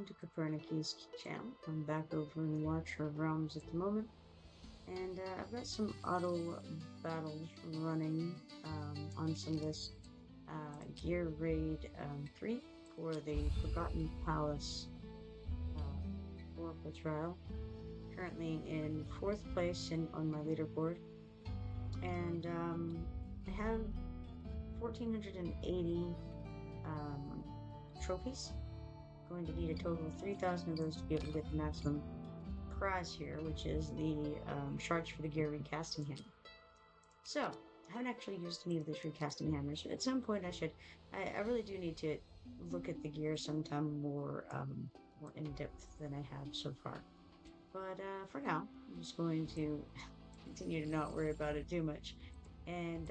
welcome to Copernicus channel. I'm back over in Watcher of Realms at the moment, and I've got some auto battles running on some of this Gear Raid 3 for the Forgotten Palace Oracle Trial. Currently in 4th place on my leaderboard, and I have 1,480 trophies. Going to need a total of 3,000 of those to be able to get the maximum prize here, which is the shards for the gear recasting hammer. So, I haven't actually used any of these recasting hammers. At some point I should. I really do need to look at the gear sometime more in depth than I have so far. But for now, I'm just going to continue to not worry about it too much. And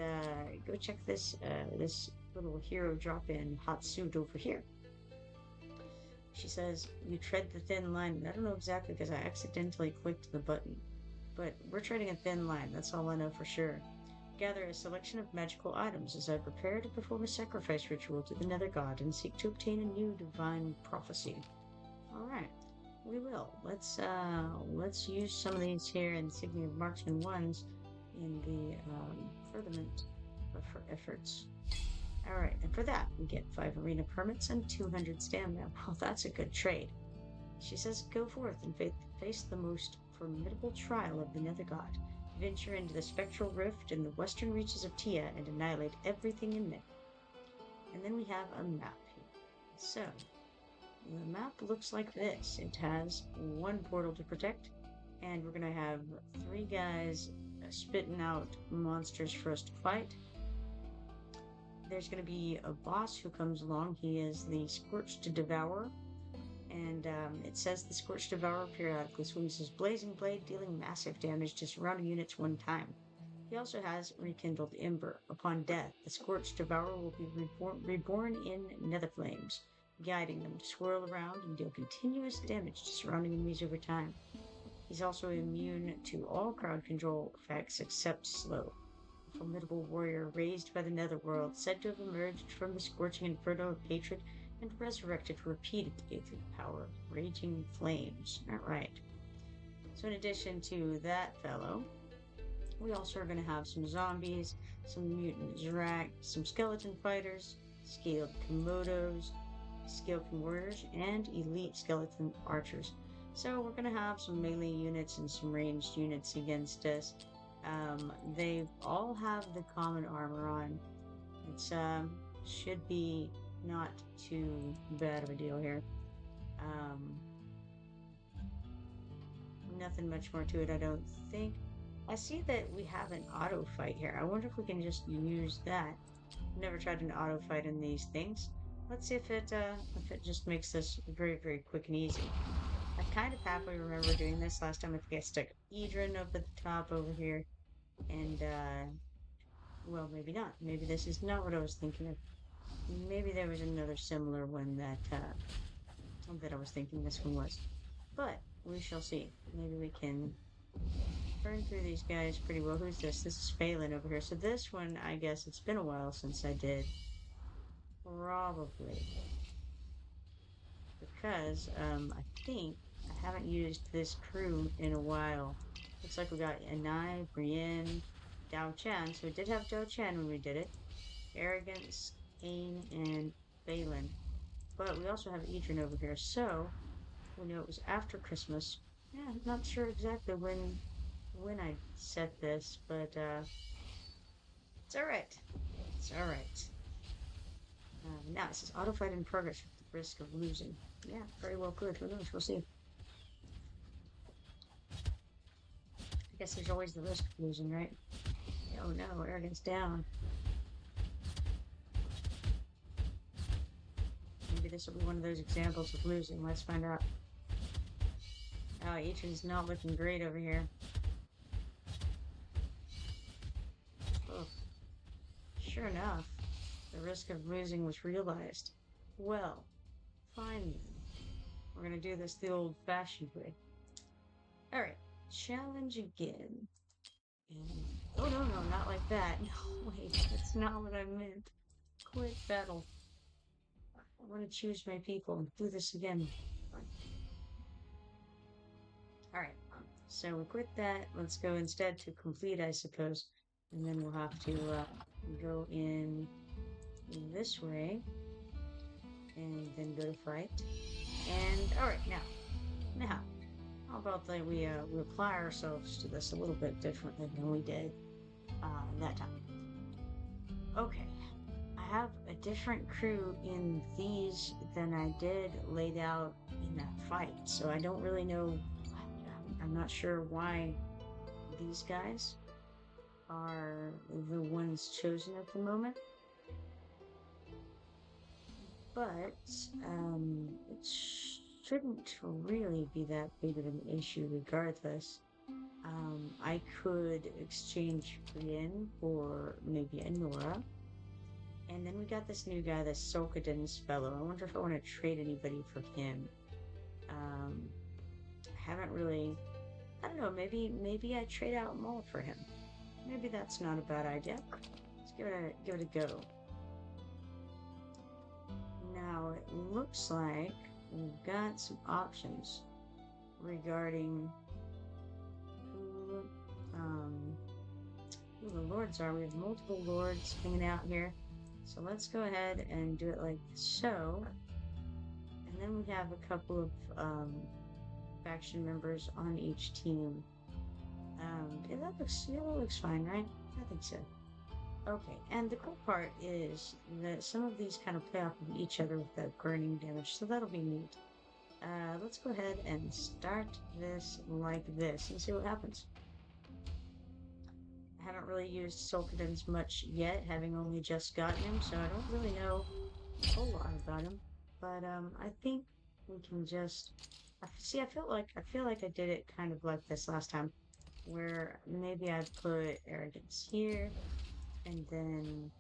go check this this little hero drop-in hot suit over here. She says, you tread the thin line, and I don't know exactly because I accidentally clicked the button. But we're treading a thin line, that's all I know for sure. Gather a selection of magical items as I prepare to perform a sacrifice ritual to the Nether God and seek to obtain a new divine prophecy. Alright, we will. Let's use some of these here insignia of marksman ones in the furtherment efforts. Alright, and for that, we get 5 arena permits and 200 stamina. Well, that's a good trade. She says, go forth and face the most formidable trial of the Nether God. Venture into the spectral rift in the western reaches of Tia and annihilate everything in it. And then we have a map here. So, the map looks like this. It has 1 portal to protect, and we're going to have 3 guys spitting out monsters for us to fight. There's going to be a boss who comes along. He is the Scorched Devourer, and it says the Scorched Devourer periodically swings his blazing blade, dealing massive damage to surrounding units 1 time. He also has Rekindled Ember. Upon death, the Scorched Devourer will be reborn in nether flames, guiding them to swirl around and deal continuous damage to surrounding enemies over time. He's also immune to all crowd control effects except slow. A formidable warrior raised by the netherworld, said to have emerged from the scorching inferno of hatred and resurrected repeatedly through the power of raging flames. Alright. So in addition to that fellow, we also are going to have some zombies, some mutant Zrak, some skeleton fighters, scaled Komodos, skeleton warriors, and elite skeleton archers. So we're going to have some melee units and some ranged units against us. They all have the common armor on. It's should be not too bad of a deal here. Nothing much more to it, I don't think. I see that we have an auto fight here. I wonder if we can just use that. I've never tried an auto fight in these things. Let's see if it just makes this very, very quick and easy. I kind of halfway remember doing this last time. I think I stuck Edrin up at the top over here. And, well, maybe not. Maybe this is not what I was thinking of. Maybe there was another similar one that I was thinking this one was. But we shall see. Maybe we can burn through these guys pretty well. Who's this? This is Phelan over here. So this one, I guess it's been a while since I did. Probably. Because, I think I haven't used this crew in a while. Looks like we got Anai, Brienne, Dao Chan. So we did have Dao Chan when we did it. Arrogance, Ain, and Phelan. But we also have Edrin over here. So we know it was after Christmas. Yeah, I'm not sure exactly when I set this, but it's alright. It's alright. Now it says auto fight in progress with the risk of losing. Yeah, very well good. Who knows? We'll see. I guess there's always the risk of losing, right? Oh no, arrogance down. Maybe this will be one of those examples of losing. Let's find out. Oh, Ethan's not looking great over here. Oh, sure enough, the risk of losing was realized. Well, fine then. We're gonna do this the old-fashioned way. Alright, challenge again. And, oh no, not like that. No, wait, that's not what I meant. Quit battle. I want to choose my people and do this again. fine. Alright, so we quit that. Let's go instead to complete, I suppose. And then we'll have to go in this way and then go to fight. And alright, now, how about that we apply ourselves to this a little bit differently than we did that time. Okay, I have a different crew in these than I did laid out in that fight, so I don't really know. I'm not sure why these guys are the ones chosen at the moment, but it shouldn't really be that big of an issue regardless. I could exchange Brienne for maybe a Nora. And then we got this new guy, this Solkadin's fellow. I wonder if I want to trade anybody for him. Haven't really. I don't know. Maybe I trade out Maul for him. Maybe that's not a bad idea. Let's give it a go. Now it looks like we've got some options regarding who the lords are. We have multiple lords hanging out here. So let's go ahead and do it like so. And then we have a couple of faction members on each team. Yeah, that looks fine, right? I think so. Okay, and the cool part is that some of these kind of play off of each other with that burning damage, so that'll be neat. Let's go ahead and start this like this and see what happens. I haven't really used Sulkadins much yet, having only just gotten him, so I don't really know a whole lot about him. But I think we can just I feel like I did it kind of like this last time, where maybe I'd put arrogance here, and then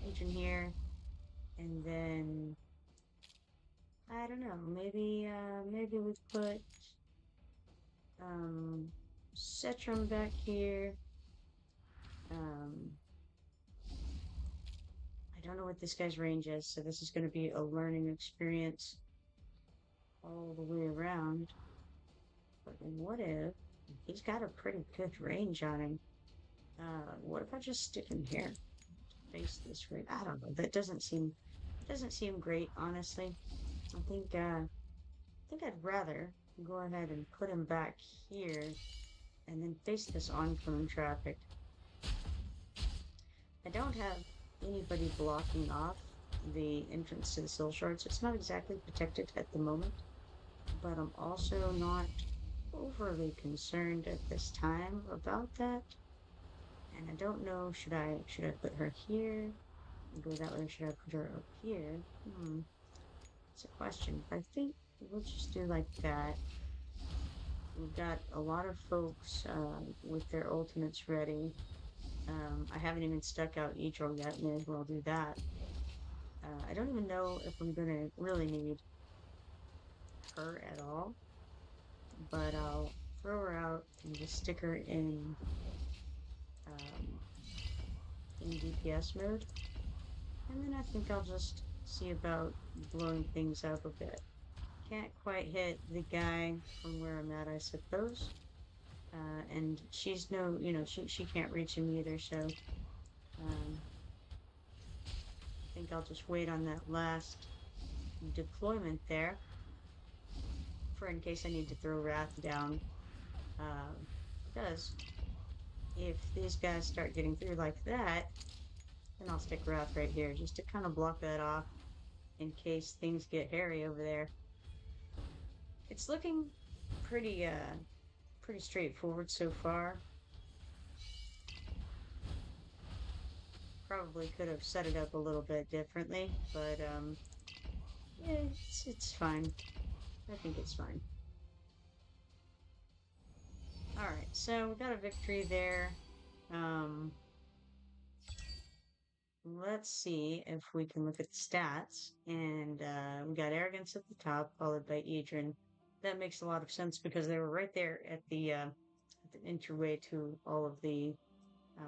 Legion here, and then I don't know, maybe we put Cetrum back here. I don't know what this guy's range is, so this is going to be a learning experience all the way around. But what if he's got a pretty good range on him? What if I just stick him here? Face this way. I don't know. That doesn't seem great, honestly. I think I'd rather go ahead and put him back here and then face this oncoming traffic. I don't have anybody blocking off the entrance to the Soul Shards. It's not exactly protected at the moment, but I'm also not overly concerned at this time about that. And I don't know, should I put her here and go that way, or should I put her up here? It's a question. I think we'll just do like that. We've got a lot of folks with their ultimates ready. I haven't even stuck out Idril yet, may as well do that. I don't even know if I'm gonna really need her at all, but I'll throw her out and just stick her in DPS mode, and then I think I'll just see about blowing things up a bit. Can't quite hit the guy from where I'm at, I suppose. And she's no, she can't reach him either, so I think I'll just wait on that last deployment there for in case I need to throw Wrath down. Because if these guys start getting through like that, then I'll stick Wrath right here just to kind of block that off in case things get hairy over there. It's looking pretty straightforward so far. Probably could have set it up a little bit differently, but yeah, it's fine. I think it's fine. Alright, so we got a victory there. Let's see if we can look at the stats. And we got Arrogance at the top, followed by Idrin. That makes a lot of sense because they were right there at the entryway to all of the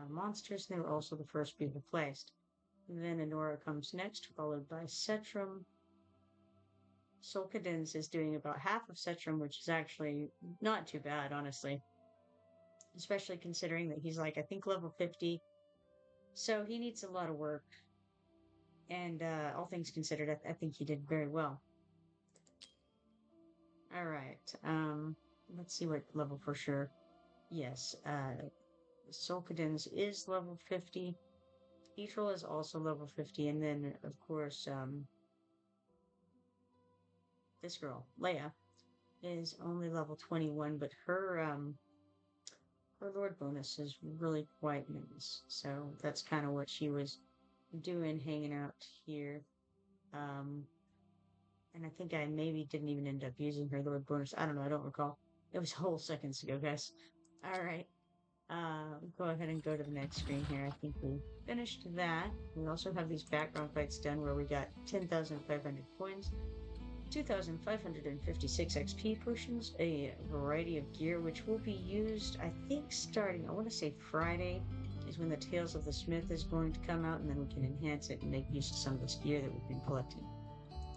monsters, and they were also the first people placed. And then Anora comes next, followed by Cetrum. Solkadin's is doing about half of Setrum, which is actually not too bad, honestly. Especially considering that he's like, I think level 50. So he needs a lot of work. And all things considered, I think he did very well. All right. Let's see what level for sure. Yes, Solkadin's is level 50. Etril is also level 50. And then, of course, this girl, Leia, is only level 21, but her Lord bonus is really quite nice. So that's kind of what she was doing, hanging out here. And I think I maybe didn't even end up using her Lord bonus. I don't know. I don't recall. It was whole seconds ago, guys. All right. Go ahead and go to the next screen here. I think we finished that. We also have these background fights done where we got 10,500 coins, 2,556 XP potions, a variety of gear, which will be used, I think, starting, I want to say Friday is when the Tales of the Smith is going to come out, and then we can enhance it and make use of some of this gear that we've been collecting.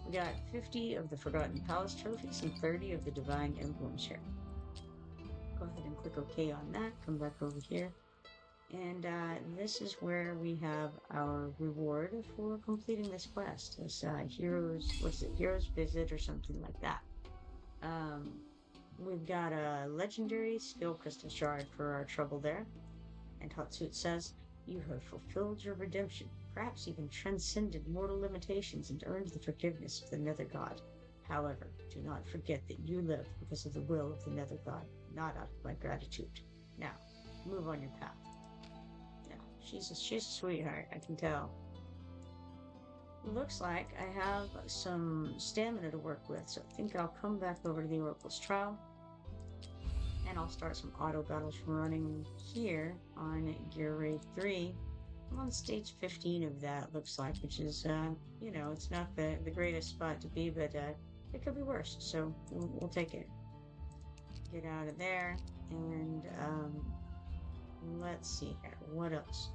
We got 50 of the Forgotten Palace trophies and 30 of the Divine Emblems here. Go ahead and click OK on that. Come back over here. And this is where we have our reward for completing this quest. This Hero's Visit or something like that. We've got a legendary skill crystal shard for our trouble there. And Hatsut says, you have fulfilled your redemption, perhaps even transcended mortal limitations and earned the forgiveness of the Nether God. However, do not forget that you live because of the will of the Nether God, not out of my gratitude. Now, move on your path. Yeah, she's a sweetheart, I can tell. Looks like I have some stamina to work with, so I think I'll come back over to the Oracle's Trial. And I'll start some auto battles running here on Gear Raid 3. I'm on stage 15 of that, looks like, which is, you know, it's not the greatest spot to be, but it could be worse, so we'll take it. Get out of there, and let's see here. What else?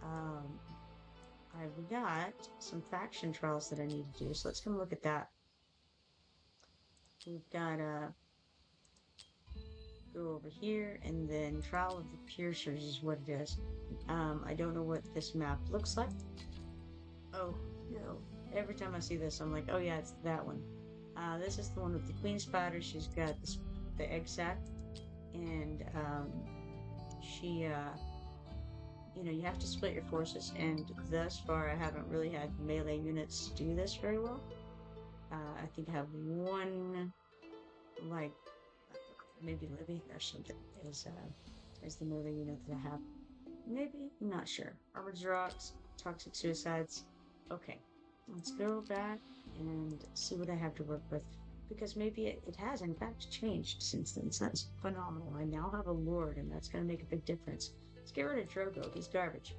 I've got some faction trials that I need to do, so let's come look at that. We've got go over here, and then Trial of the Piercers is what it is. I don't know what this map looks like. Oh, no. Every time I see this, I'm like, oh yeah, it's that one. This is the one with the Queen Spider. She's got the egg sac, and she, you know, you have to split your forces, and thus far I haven't really had melee units do this very well. I think I have one, like, maybe Libby or something is the melee unit that I have. Maybe, I'm not sure. Armored Rocks, Toxic Suicides. Okay, let's go back and see what I have to work with, because maybe it has in fact changed since then. So that's phenomenal. I now have a Lord, and that's going to make a big difference. Let's get rid of Drogo. He's garbage.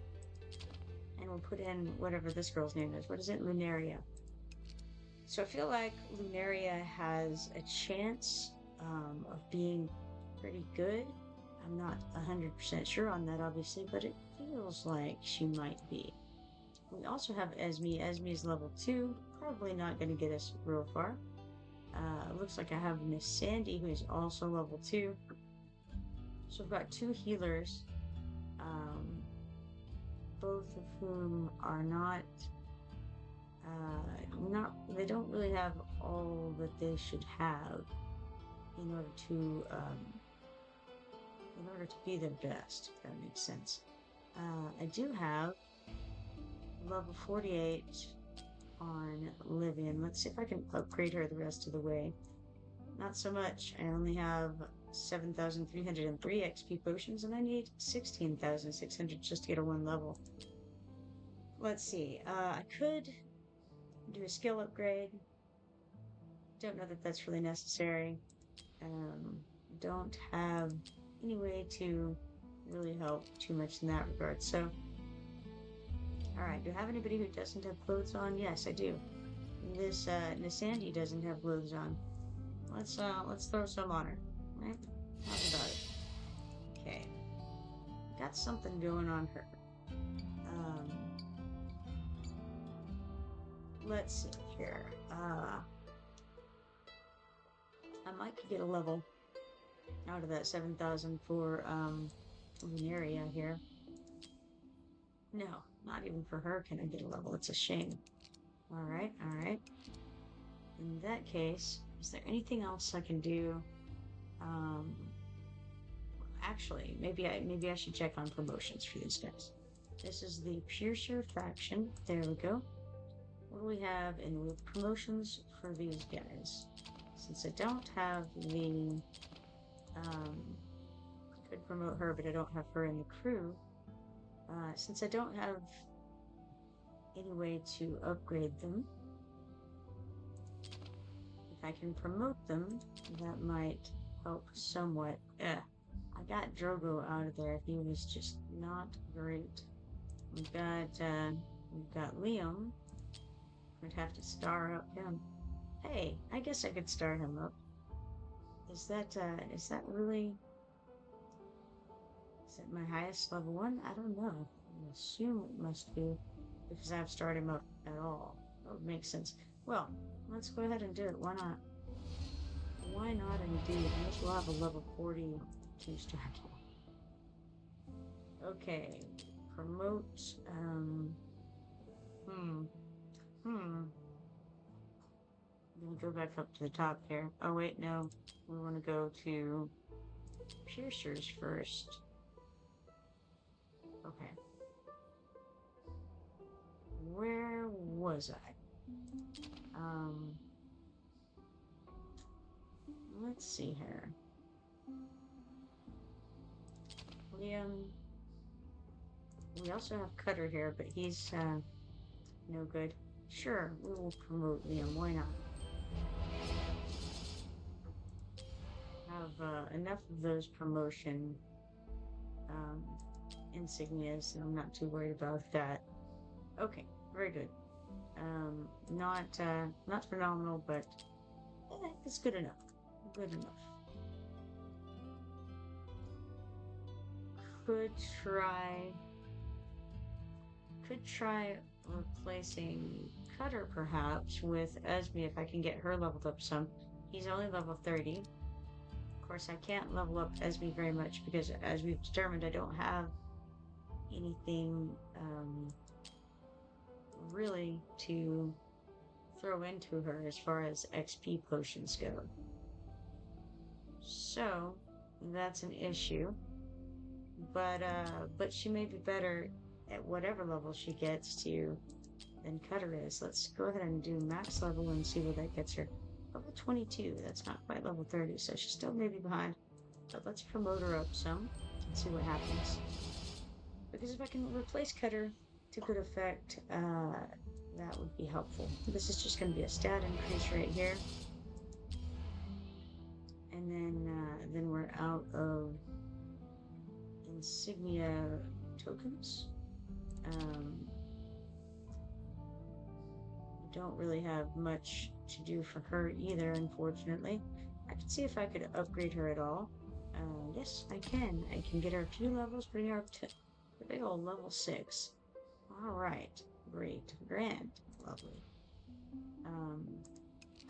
And we'll put in whatever this girl's name is. What is it? Lunaria. So I feel like Lunaria has a chance of being pretty good. I'm not 100% sure on that, obviously, but it feels like she might be. We also have Esme. Esme is level 2. Probably not going to get us real far. Looks like I have Miss Sandy, who is also level 2. So I've got 2 healers, both of whom are they don't really have all that they should have in order to be their best, if that makes sense. I do have level 48 on Livian. Let's see if I can upgrade her the rest of the way. Not so much. I only have 7,303 XP potions, and I need 16,600 just to get a 1 level. Let's see. I could do a skill upgrade. Don't know that that's really necessary. Don't have any way to really help too much in that regard. So, alright, do I have anybody who doesn't have clothes on? Yes, I do. This Nisandi doesn't have clothes on. Let's throw some on her, right? How's about it? Okay. Got something going on her. Let's see here. might get a level out of that 7,000 for Lunaria here. No, not even for her can I get a level. It's a shame. Alright, alright. In that case, is there anything else I can do? Actually, maybe I should check on promotions for these guys. This is the Piercer faction. There we go. What do we have in promotions for these guys? Since I don't have the could promote her, but I don't have her in the crew. Since I don't have any way to upgrade them, if I can promote them, that might help somewhat. I got Drogo out of there. He was just not great. We've got Liam. I'd have to star up him. Hey, I guess I could star him up. Is that really... Is it my highest level 1? I don't know. I assume it must be, because I've started him up at all. That would make sense. Well, let's go ahead and do it. Why not? Why not indeed? I guess we'll have a level 42 star. Okay. Promote, We'll go back up to the top here. Oh wait, no. We want to go to Piercers first. Okay. Where was I? Let's see here. Liam. We also have Cutter here, but he's no good. Sure, we will promote Liam. Why not? Have enough of those promotion insignias, and I'm not too worried about that. Okay, very good. Not phenomenal, but it's good enough. Good enough. Could try replacing Cutter perhaps with Esme if I can get her leveled up some. He's only level 30. Of course, I can't level up Esme very much because, as we've determined, I don't have anything really to throw into her as far as XP potions go. So that's an issue. But she may be better at whatever level she gets to than Cutter is. Let's go ahead and do max level and see what that gets her. Level 22, that's not quite level 30, so she's still maybe behind. But let's promote her up some and see what happens. Because if I can replace Cutter to good effect, that would be helpful. This is just going to be a stat increase right here. And then we're out of insignia tokens. Don't really have much to do for her either, unfortunately. I can see if I could upgrade her at all. Yes, I can. I can get her a few levels, bring her up to the big old level 6. Alright, great, grand, lovely.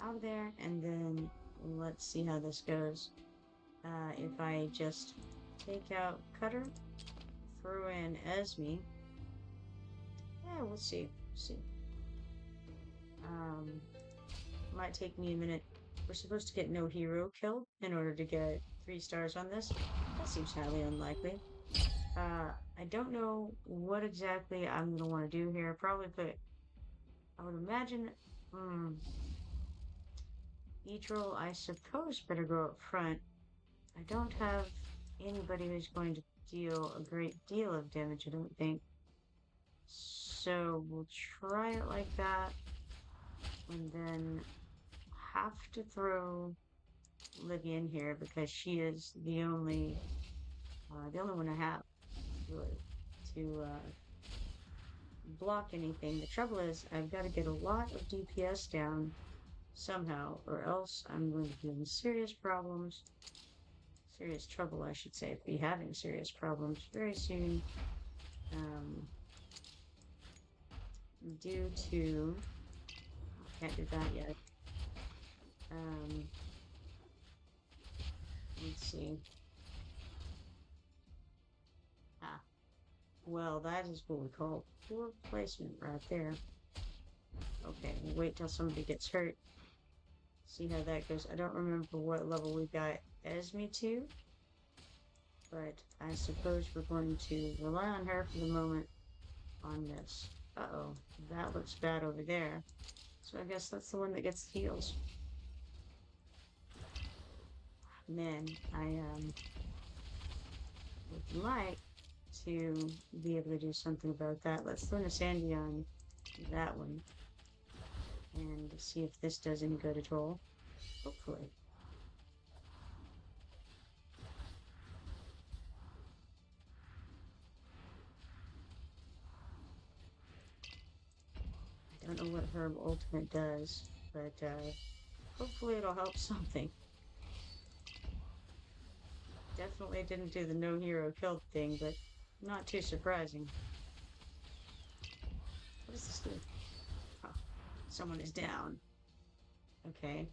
Out of there, and then let's see how this goes. If I just take out Cutter, throw in Esme. Yeah, we'll see. Might take me a minute. We're supposed to get no hero killed in order to get 3 stars on this. That seems highly unlikely. I don't know what exactly I'm going to want to do here. Probably put, I would imagine, Etrol, I suppose, better go up front. I don't have anybody who's going to deal a great deal of damage, I don't think. So we'll try it like that. And then have to throw Livy in here because she is the only one I have really to block anything. The trouble is I've got to get a lot of DPS down somehow, or else I'm going to be in serious problems. Serious trouble, I should say. Be having serious problems very soon. Due to... Can't do that yet. see. Ah, well, that is what we call poor placement right there. Okay, we'll wait till somebody gets hurt. See how that goes. I don't remember what level we got Esme to, but I suppose we're going to rely on her for the moment on this. Uh-oh, that looks bad over there. So I guess that's the one that gets the heals. Man, I would like to be able to do something about that. Let's throw a Sandy on that one and see if this does any good at all. Hopefully. I don't know what her ultimate does, but hopefully it'll help something. Definitely didn't do the no hero killed thing, but not too surprising. What does this do? Oh, someone is down. Okay.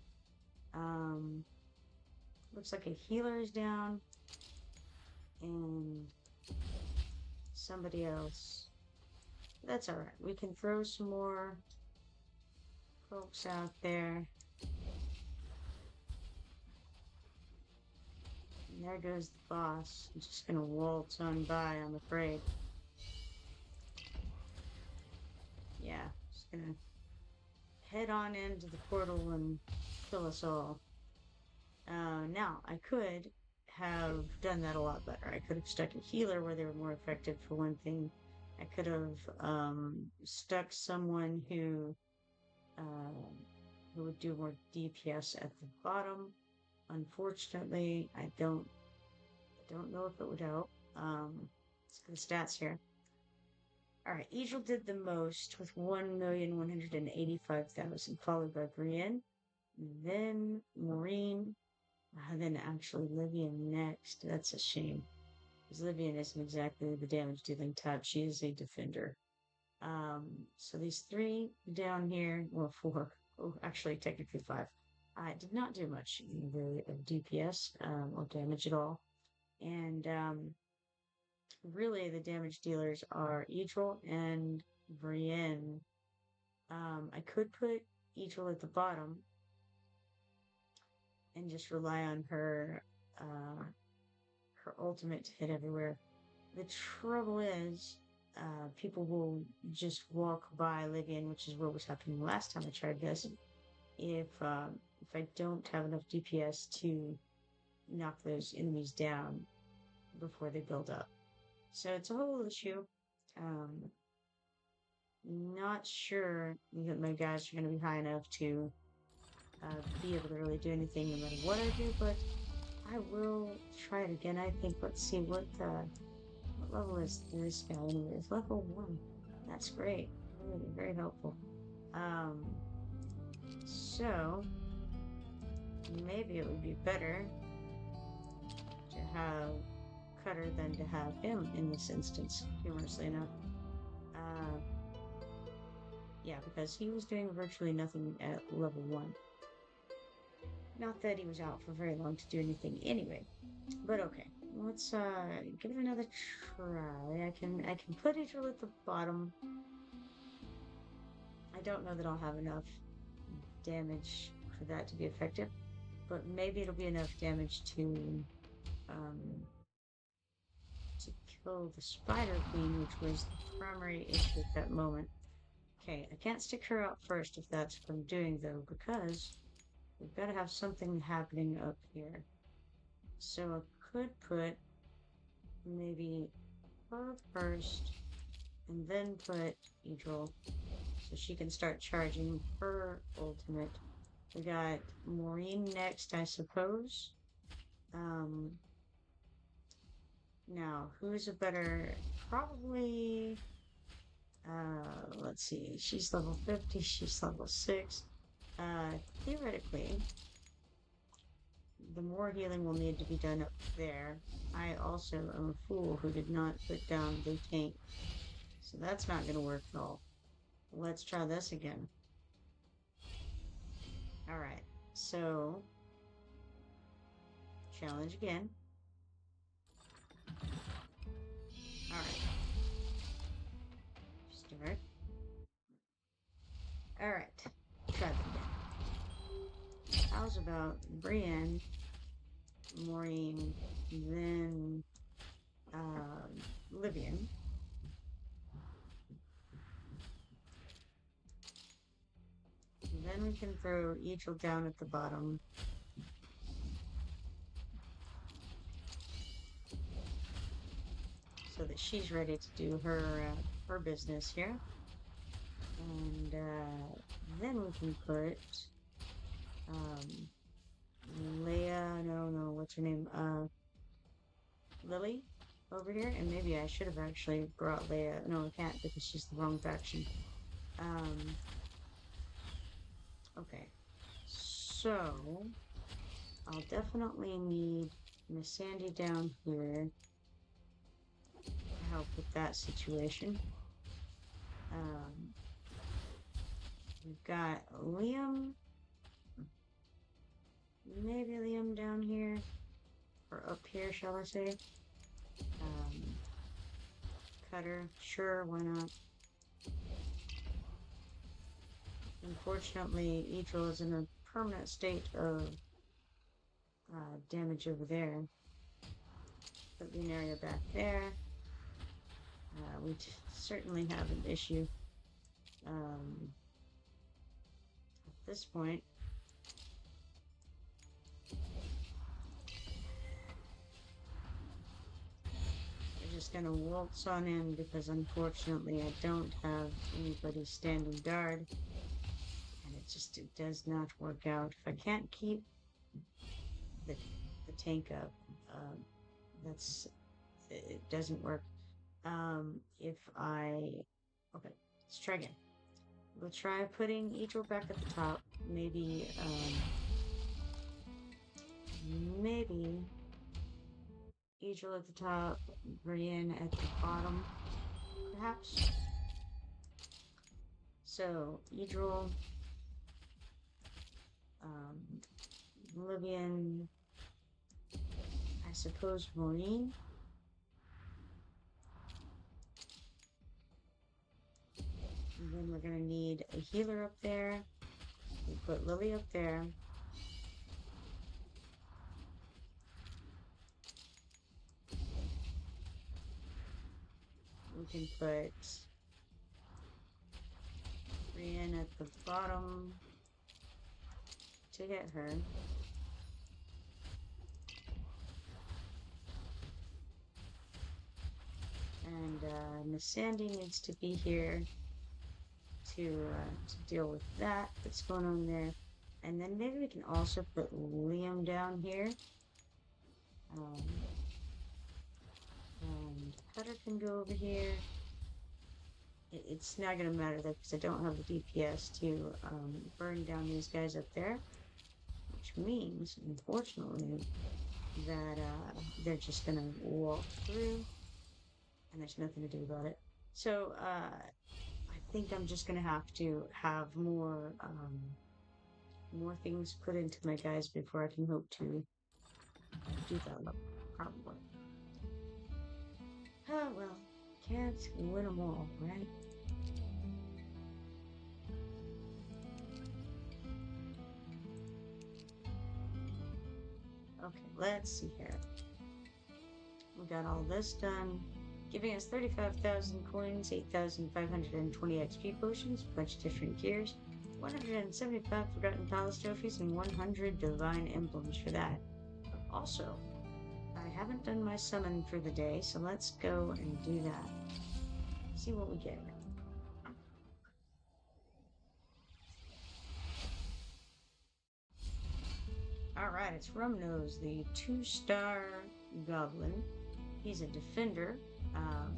Looks like a healer is down, and somebody else. That's alright. We can throw some more folks out there. And there goes the boss. I'm just gonna waltz on by, I'm afraid. Yeah, just gonna head on into the portal and kill us all. Now, I could have done that a lot better. I could have stuck a healer where they were more effective for one thing. I could have stuck someone who would do more DPS at the bottom. Unfortunately, I don't know if it would help. Let's get the stats here. Alright, Egil did the most with 1,185,000, followed by Brienne, then Maureen, then actually Livian next. That's a shame, because Livian isn't exactly the damage dealing type. She is a defender. So these three down here, well, four, oh, actually, technically five. I did not do much really of DPS or damage at all. And really, the damage dealers are Egil and Brienne. I could put Egil at the bottom and just rely on her ultimate to hit everywhere. The trouble is, people will just walk by Livian, which is what was happening last time I tried this. If I don't have enough DPS to knock those enemies down before they build up. So it's a whole issue. Not sure that my guys are going to be high enough to be able to really do anything no matter what I do, but I will try it again. I think, let's see, what level is this guy anyway? It's level 1. That's great. Really, very helpful. So, maybe it would be better to have Cutter than to have him in this instance, humorously enough. Yeah, because he was doing virtually nothing at level 1. Not that he was out for very long to do anything anyway. But okay, let's give it another try. I can put Egil at the bottom. I don't know that I'll have enough damage for that to be effective, but maybe it'll be enough damage to kill the Spider Queen, which was the primary issue at that moment. Okay, I can't stick her out first if that's what I'm doing though, because we've got to have something happening up here. So I could put maybe her first, and then put Egil, so she can start charging her ultimate. We got Maureen next, I suppose. Now, who's a better... Probably... let's see, she's level 50, she's level 6. Theoretically, the more healing will need to be done up there. I also am a fool who did not put down the tank, so that's not going to work at all. Let's try this again. Alright, so Challenge again. Alright. Start. Alright. Try that again. How's about Brienne, Maureen, then Livian. Then we can throw Echel down at the bottom. So that she's ready to do her business here. And then we can put Leia, no, what's her name? Lily over here. And maybe I should have actually brought Leia. No, I can't because she's the wrong faction. Okay. So I'll definitely need Miss Sandy down here to help with that situation. We've got Liam. Maybe Liam down here. Or up here, shall I say. Cutter. Sure, why not? Unfortunately, Echel is in a permanent state of damage over there. Put the area back there. We certainly have an issue at this point. We're just gonna waltz on in because unfortunately I don't have anybody standing guard. And it does not work out. If I can't keep the tank up, it doesn't work. Okay, let's try again. We'll try putting Echel back at the top. Maybe Echel at the top, Brienne at the bottom, perhaps. So, Echel, Livian, I suppose Maureen. And then we're gonna need a healer up there. We put Lily up there. We can put Brienne at the bottom to hit her. And Miss Sandy needs to be here to deal with that's going on there. And then maybe we can also put Liam down here. And Cutter can go over here. It's not going to matter though because I don't have the DPS to burn down these guys up there. Which means, unfortunately, that they're just going to walk through. And there's nothing to do about it. So, I think I'm just going to have to have more things put into my guys before I can hope to do that, probably. Oh, well, can't win them all, right? Okay, let's see here. We got all this done, giving us 35,000 coins, 8,520 XP potions, a bunch of different gears, 175 Forgotten Palace trophies, and 100 Divine Emblems for that. Also, I haven't done my summon for the day, so let's go and do that. See what we get. Alright, it's Rumnose, the 2-star goblin. He's a defender.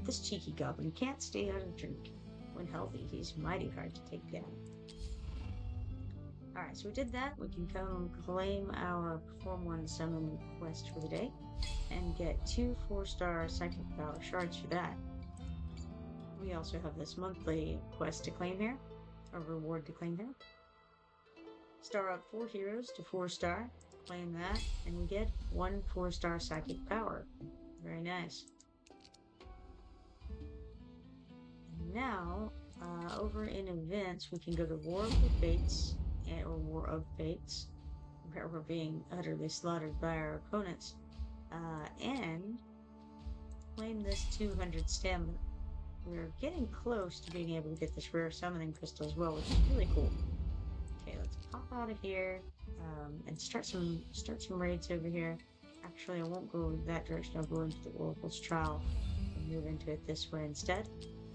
This cheeky goblin can't stay out of drink. When healthy, he's mighty hard to take down. Alright, so we did that. We can come claim our Perform 1 Summon quest for the day and get 2 4-star Psychic Power shards for that. We also have this monthly quest to claim here, a reward to claim here. Star up 4 heroes to 4-star. Claim that, and we get 1 4-star psychic power. Very nice. And now, over in events, we can go to War of the Fates, or War of Fates, where we're being utterly slaughtered by our opponents, and claim this 200 stamina. We're getting close to being able to get this rare summoning crystal as well, which is really cool. Okay, let's pop out of here and start some raids over here. Actually, I won't go that direction. I'll go into the Oracle's Trial and move into it this way instead.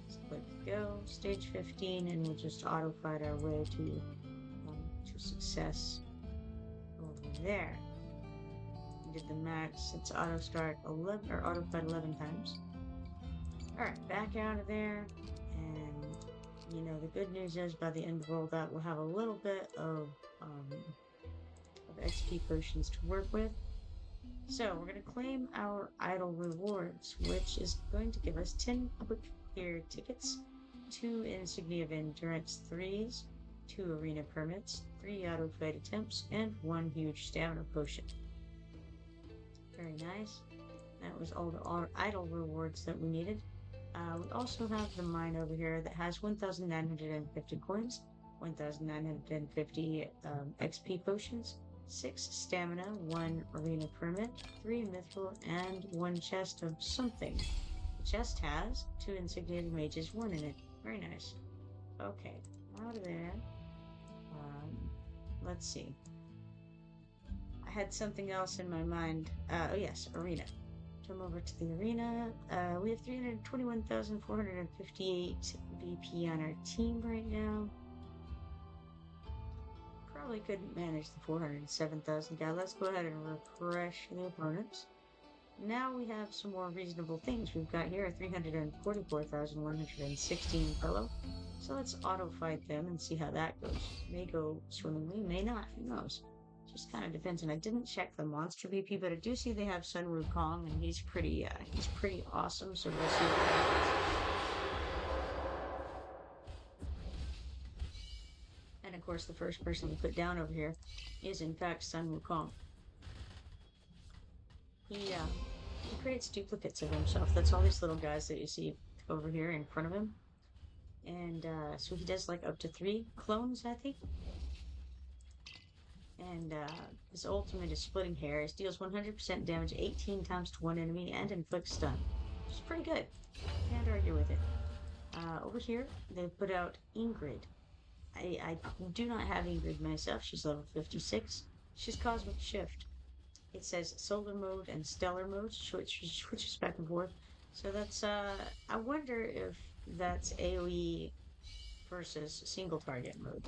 So click go, stage 15, and we'll just auto fight our way to success over there. We did the max. It's auto start 11 or auto fight 11 times. All right, back out of there, and the good news is by the end of all that, we'll have a little bit of XP potions to work with. So we're going to claim our idle rewards, which is going to give us 10 quick clear tickets, 2 insignia of endurance 3s, 2 arena permits, 3 auto fight attempts, and 1 huge stamina potion. Very nice. That was all the idle rewards that we needed. We also have the mine over here that has 1,950 coins, 1,950 XP potions, 6 stamina, 1 arena permit, 3 mithril, and 1 chest of something. The chest has 2 insignia of mages, 1 in it. Very nice. Okay, out of there. Let's see. I had something else in my mind. Oh yes, arena. Come over to the arena. We have 321,458 BP on our team right now. Probably couldn't manage the 407,000 guy. Let's go ahead and refresh the opponents. Now we have some more reasonable things. We've got here 344,116 fellow. So let's auto fight them and see how that goes. May go swimmingly, may not. Who knows? Just kind of depends. And I didn't check the monster VP, but I do see they have Sun Wukong, and he's pretty awesome. So we'll see what happens. And of course, the first person we put down over here is in fact Sun Wukong. He creates duplicates of himself. That's all these little guys that you see over here in front of him. And so he does like up to 3 clones, I think. And his ultimate is Splitting Hairs, deals 100% damage 18 times to one enemy and inflicts stun. Which is pretty good. Can't argue with it. Over here, they put out Ingrid. I do not have Ingrid myself. She's level 56. She's Cosmic Shift. It says Solar Mode and Stellar Mode, switches back and forth. So that's, I wonder if that's AoE versus single target mode.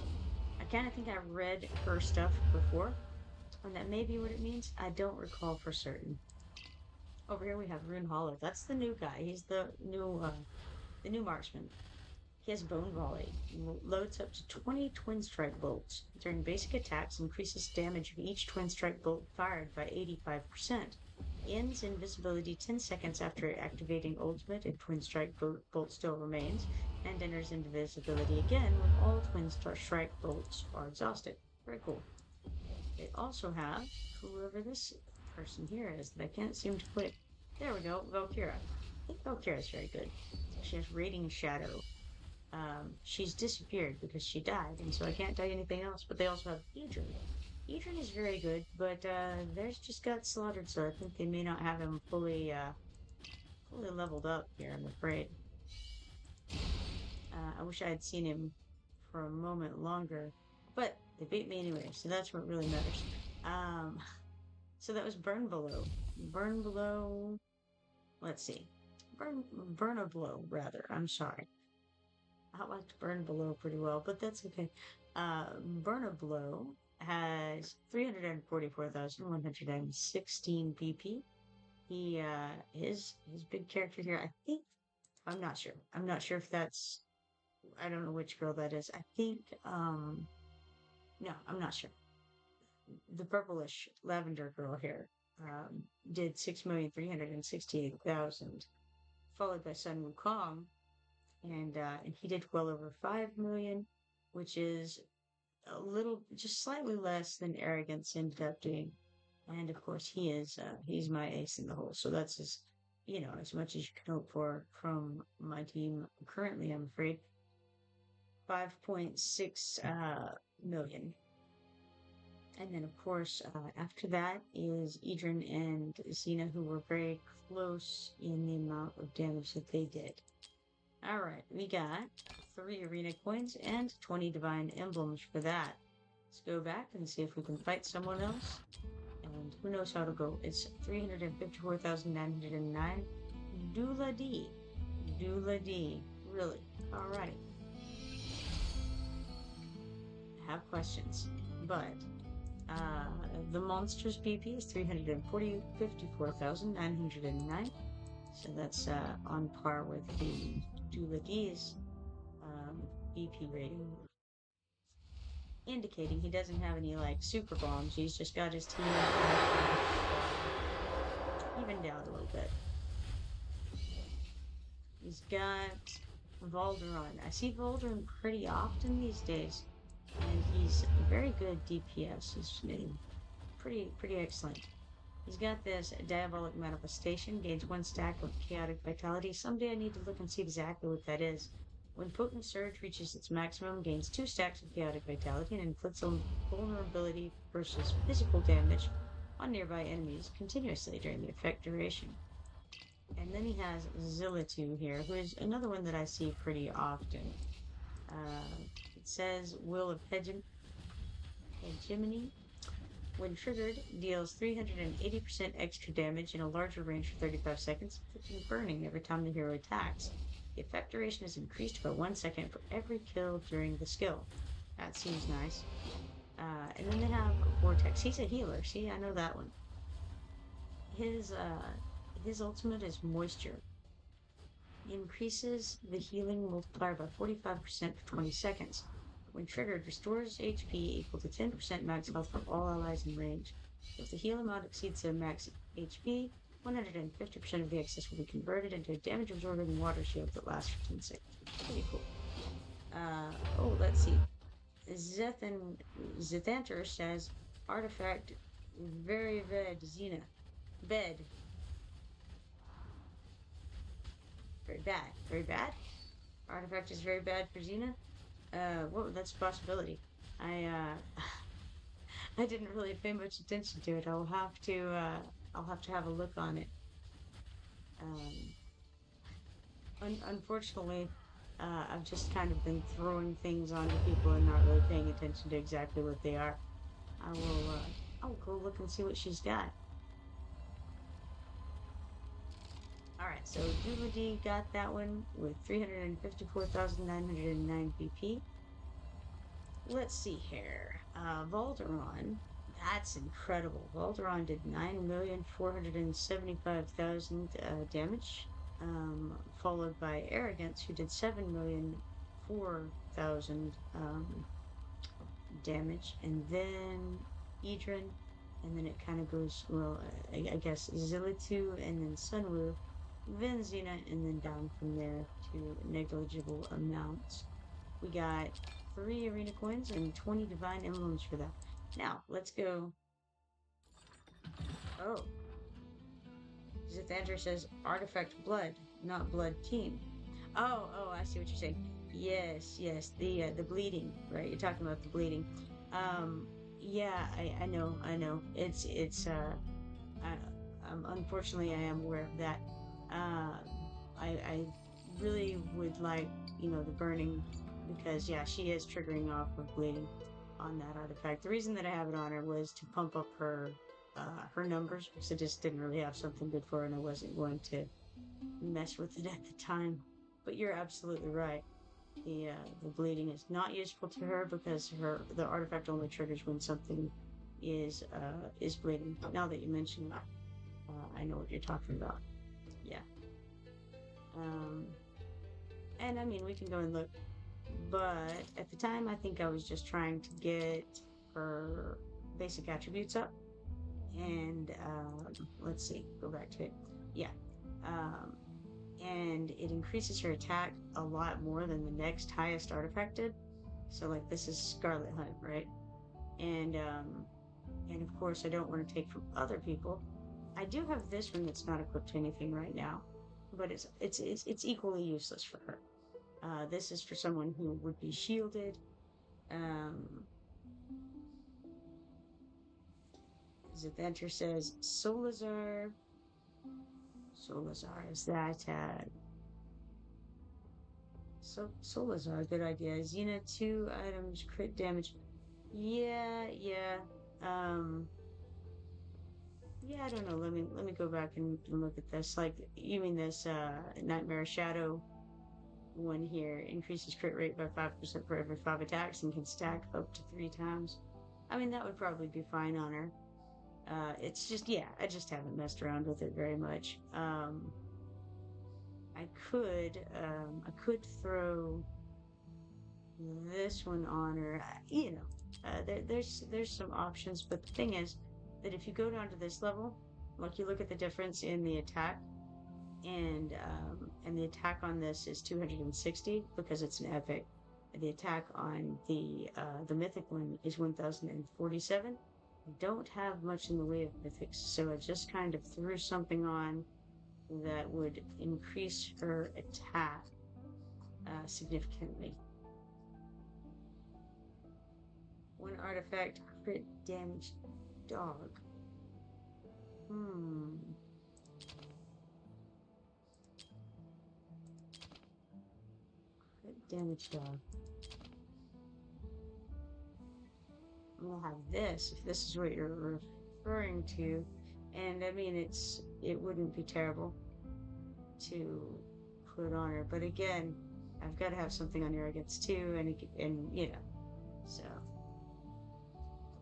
I kind of think I read her stuff before, and that may be what it means. I don't recall for certain. Over here we have Rune Holler. That's the new guy. He's the new marksman. He has Bone Volley. Loads up to 20 Twin Strike bolts. During basic attacks, increases damage of each Twin Strike bolt fired by 85%. Ends invisibility 10 seconds after activating ultimate if Twin Strike bolt still remains, and enters invisibility again when all Twin Strike bolts are exhausted. Very cool. They also have whoever this person here is that I can't seem to click. There we go, Valkyra. I think Valkyra is very good. She has Radiant Shadow. She's disappeared because she died, and so I can't tell you anything else. But they also have Idrin. Idrin is very good, but theirs just got slaughtered, so I think they may not have him fully leveled up here, I'm afraid. I wish I had seen him for a moment longer, but they beat me anyway, so that's what really matters. So that was Burn Below. Burn Below, let's see. Burn a Blow, rather, I'm sorry. I liked Burn Below pretty well, but that's okay. Burn a Blow has 344,116 BP. His big character here, I think, I'm not sure. I'm not sure if that's, I don't know which girl that is. I think, no, I'm not sure. The purplish lavender girl here did 6,368,000, followed by Sun Wukong, and he did well over 5 million, which is a little, just slightly less than Arrogance ended up doing. And of course, he's my ace in the hole. So that's as much as you can hope for from my team currently, I'm afraid. 5.6 million. And then, of course, after that is Idrin and Xena, who were very close in the amount of damage that they did. All right, we got 3 arena coins and 20 divine emblems for that. Let's go back and see if we can fight someone else. And who knows how to go. It's 354,909. Dula D. Dula D. Really? All right. I have questions, but the monster's BP is 354,909. So that's on par with the Dula D's BP rating, indicating he doesn't have any like super bombs. He's just got his team even down a little bit. He's got Valderon. I see Valderon pretty often these days, and he's very good DPS. He's pretty excellent. He's got this Diabolic Manifestation, gains 1 stack of Chaotic Vitality. Someday I need to look and see exactly what that is. When Potent Surge reaches its maximum, gains 2 stacks of Chaotic Vitality and inflicts a vulnerability versus physical damage on nearby enemies continuously during the effect duration. And then he has Zillitu here, who is another one that I see pretty often. It says Will of Hegemony. When triggered, deals 380% extra damage in a larger range for 35 seconds, inflicting burning every time the hero attacks. The effect duration is increased by 1 second for every kill during the skill. That seems nice. And then they have Vortex. He's a healer. See, I know that one. His ultimate is Moisture. Increases the healing multiplier by 45% for 20 seconds. When triggered, restores HP equal to 10% max health for all allies in range. If the heal amount exceeds their max HP, 150% of the excess will be converted into a damage-absorbing water shield that lasts for 10 seconds. Pretty cool. Let's see. Zethanter says, Artifact very bad, Xena. Bed. Very bad. Very bad? Artifact is very bad for Xena? Whoa, that's a possibility. I didn't really pay much attention to it. I'll have to have a look on it. Unfortunately, I've just kind of been throwing things onto people and not really paying attention to exactly what they are. I'll go look and see what she's got. Alright, so Doolady got that one with 354,909 BP. Let's see here. Valderon, that's incredible. Valderon did 9,475,000 damage, followed by Arrogance, who did 7,004,000 damage, and then Idrin, and then it kind of goes, well, I guess Zillitu, and then Sunwoo, then Xena, and then down from there to negligible amounts. We got 3 arena coins and 20 divine emblems for that. Now, let's go. Oh. Zithander says Artifact Blood, not Blood Team. Oh, I see what you're saying. Yes, the bleeding, right? You're talking about the bleeding. Yeah, I know. It's unfortunately I am aware of that. I really would like, the burning, because yeah, she is triggering off of bleeding on that artifact. The reason that I have it on her was to pump up her numbers, because I just didn't really have something good for her and I wasn't going to mess with it at the time. But you're absolutely right. The bleeding is not useful to her because the artifact only triggers when something is bleeding. Now that you mention that, I know what you're talking about. Yeah. And I mean, we can go and look, but at the time I think I was just trying to get her basic attributes up, and let's see, go back to it. Yeah. And it increases her attack a lot more than the next highest artifact did. So like, this is Scarlet Hunt, right? And And of course, I don't want to take from other people. I do have this one that's not equipped to anything right now, but it's equally useless for her. This is for someone who would be shielded. Um, as Adventure says, Solazar. Solazar is that Solazar, good idea. Xena 2 items, crit damage. Yeah, yeah. Um, yeah, I don't know. Let me go back and look at this. Like, you mean this Nightmare Shadow one here increases crit rate by 5% for every 5 attacks and can stack up to 3 times. I mean, that would probably be fine on her. It's just, yeah, I just haven't messed around with it very much. I could throw this one on her. There's some options, but the thing is that if you go down to this level, like you look at the difference in the attack, and the attack on this is 260 because it's an epic. The attack on the mythic one is 1047. I don't have much in the way of mythics, so I just kind of threw something on that would increase her attack significantly. One artifact, crit damage dog. Crit damage dog. I'm gonna have this, if this is what you're referring to. And I mean, it wouldn't be terrible to put on her, but again, I've got to have something on arrogance too, and so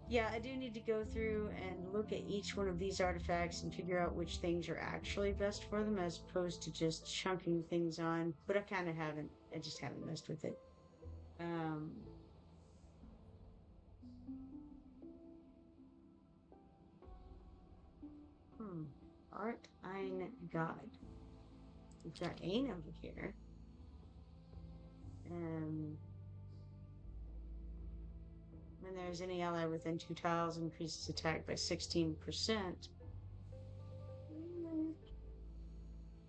yeah, I do need to go through and look at each one of these artifacts and figure out which things are actually best for them as opposed to just chunking things on. But I just haven't messed with it. Um, hmm. Art Ein God. We've got Ain over here. When there's any ally within 2 tiles, increases attack by 16%.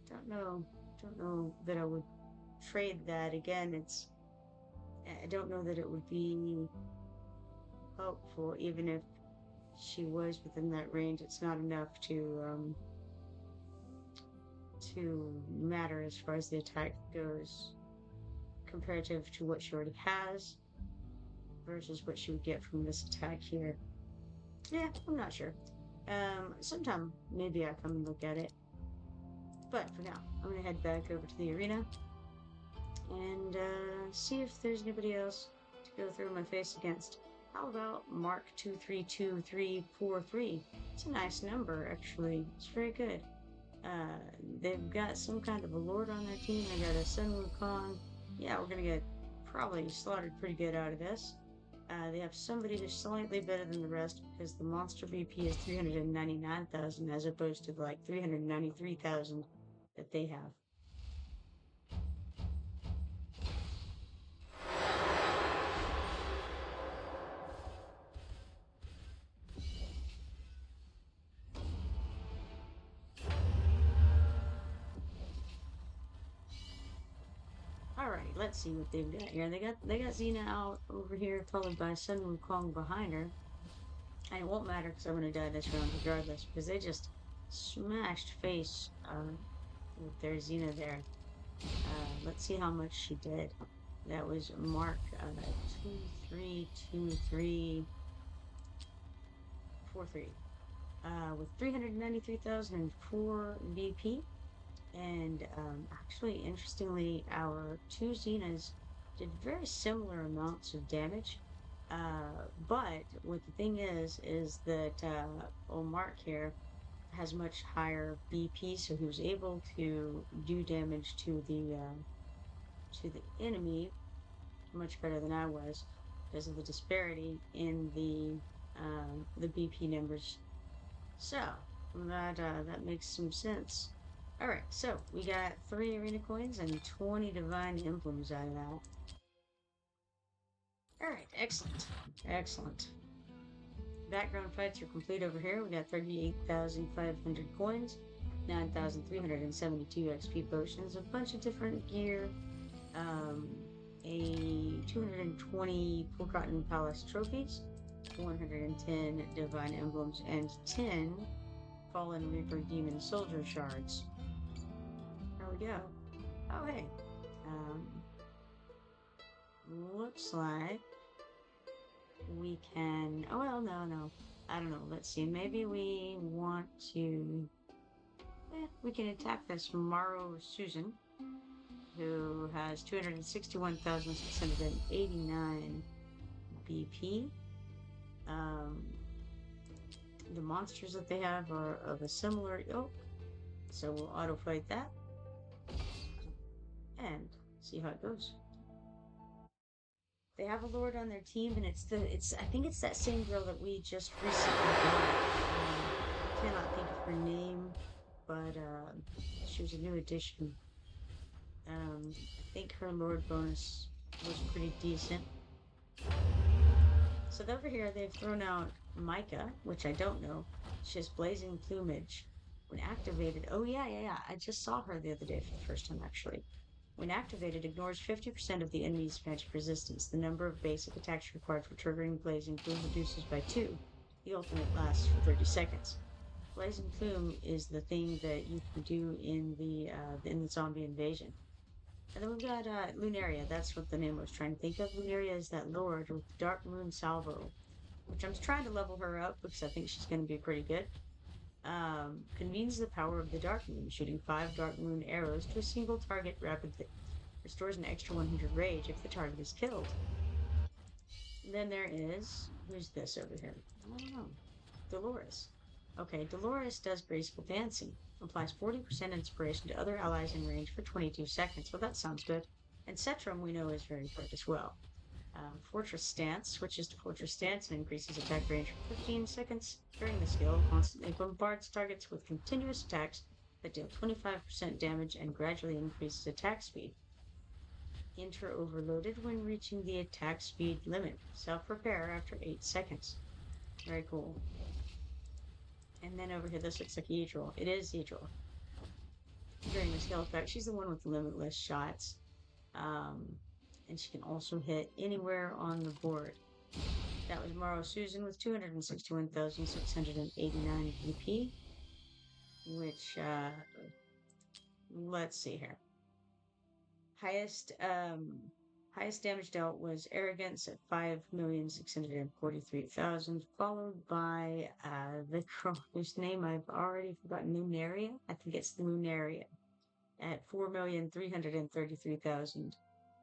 Don't know. Don't know that I would trade that. Again, I don't know that it would be helpful, even if she was within that range. It's not enough to matter as far as the attack goes, comparative to what she already has versus what she would get from this attack here. Yeah, I'm not sure. Sometime maybe I'll come and look at it. But for now, I'm gonna head back over to the arena and see if there's anybody else to go through my face against. How about Mark 232343? It's a nice number, actually. It's very good. They've got some kind of a lord on their team. They got a Sun Wukong. Yeah, we're gonna get probably slaughtered pretty good out of this. They have somebody who's slightly better than the rest because the monster BP is 399,000 as opposed to like 393,000 that they have. Alright, let's see what they've got here. They got Xena out over here, followed by Sun Wukong behind her. And it won't matter because I'm gonna die this round regardless, because they just smashed face with their Xena there. Let's see how much she did. That was Mark 232343. With 393,004 BP. And actually, interestingly, our two Xenas did very similar amounts of damage. But what the thing is that old Mark here has much higher BP, so he was able to do damage to the enemy much better than I was because of the disparity in the BP numbers. So that makes some sense. Alright, so we got 3 arena coins and 20 divine emblems out of that. Alright, excellent. Excellent. Background fights are complete over here. We got 38,500 coins, 9,372 XP potions, a bunch of different gear, um, a 220 Forgotten Palace trophies, 110 Divine Emblems, and 10 Fallen Reaper Demon Soldier shards. There we go. Oh, hey. Um, Looks like we can... Oh, well, no. I don't know. Let's see. Maybe we want to... we can attack this Morrow Susan, who has 261,689 BP. The monsters that they have are of a similar ilk, so we'll auto fight that and see how it goes. They have a lord on their team, and I think it's that same girl that we just recently got. Cannot think of her name, but she was a new addition. I think her lord bonus was pretty decent. So over here, they've thrown out Micah, which I don't know. She has blazing plumage. When activated, oh yeah, I just saw her the other day for the first time, actually. When activated, ignores 50% of the enemy's magic resistance. The number of basic attacks required for triggering Blazing Plume reduces by 2. The ultimate lasts for 30 seconds. Blazing Plume is the thing that you can do in the zombie invasion. And then we've got Lunaria. That's what the name I was trying to think of. Lunaria is that lord with Dark Moon Salvo, which I'm trying to level her up because I think she's going to be pretty good. Convenes the power of the Dark Moon, shooting 5 Dark Moon arrows to a single target rapidly. Restores an extra 100 rage if the target is killed. And then there is... Who's this over here? I don't know. Dolores. Okay, Dolores does graceful dancing. Applies 40% inspiration to other allies in range for 22 seconds. Well, that sounds good. And Cetrum, we know, is very good as well. Fortress Stance switches to Fortress Stance and increases attack range for 15 seconds. During the skill, constantly bombards targets with continuous attacks that deal 25% damage and gradually increases attack speed. Enter overloaded when reaching the attack speed limit. Self-repair after 8 seconds. Very cool. And then over here, this looks like Eadril. It is Eadril. During the skill effect, she's the one with limitless shots. And she can also hit anywhere on the board. That was Morrow Susan with 261,689 BP, which, let's see here. Highest damage dealt was Arrogance at 5,643,000, followed by the girl whose name I've already forgotten, Lunaria. I think it's Lunaria at 4,333,000.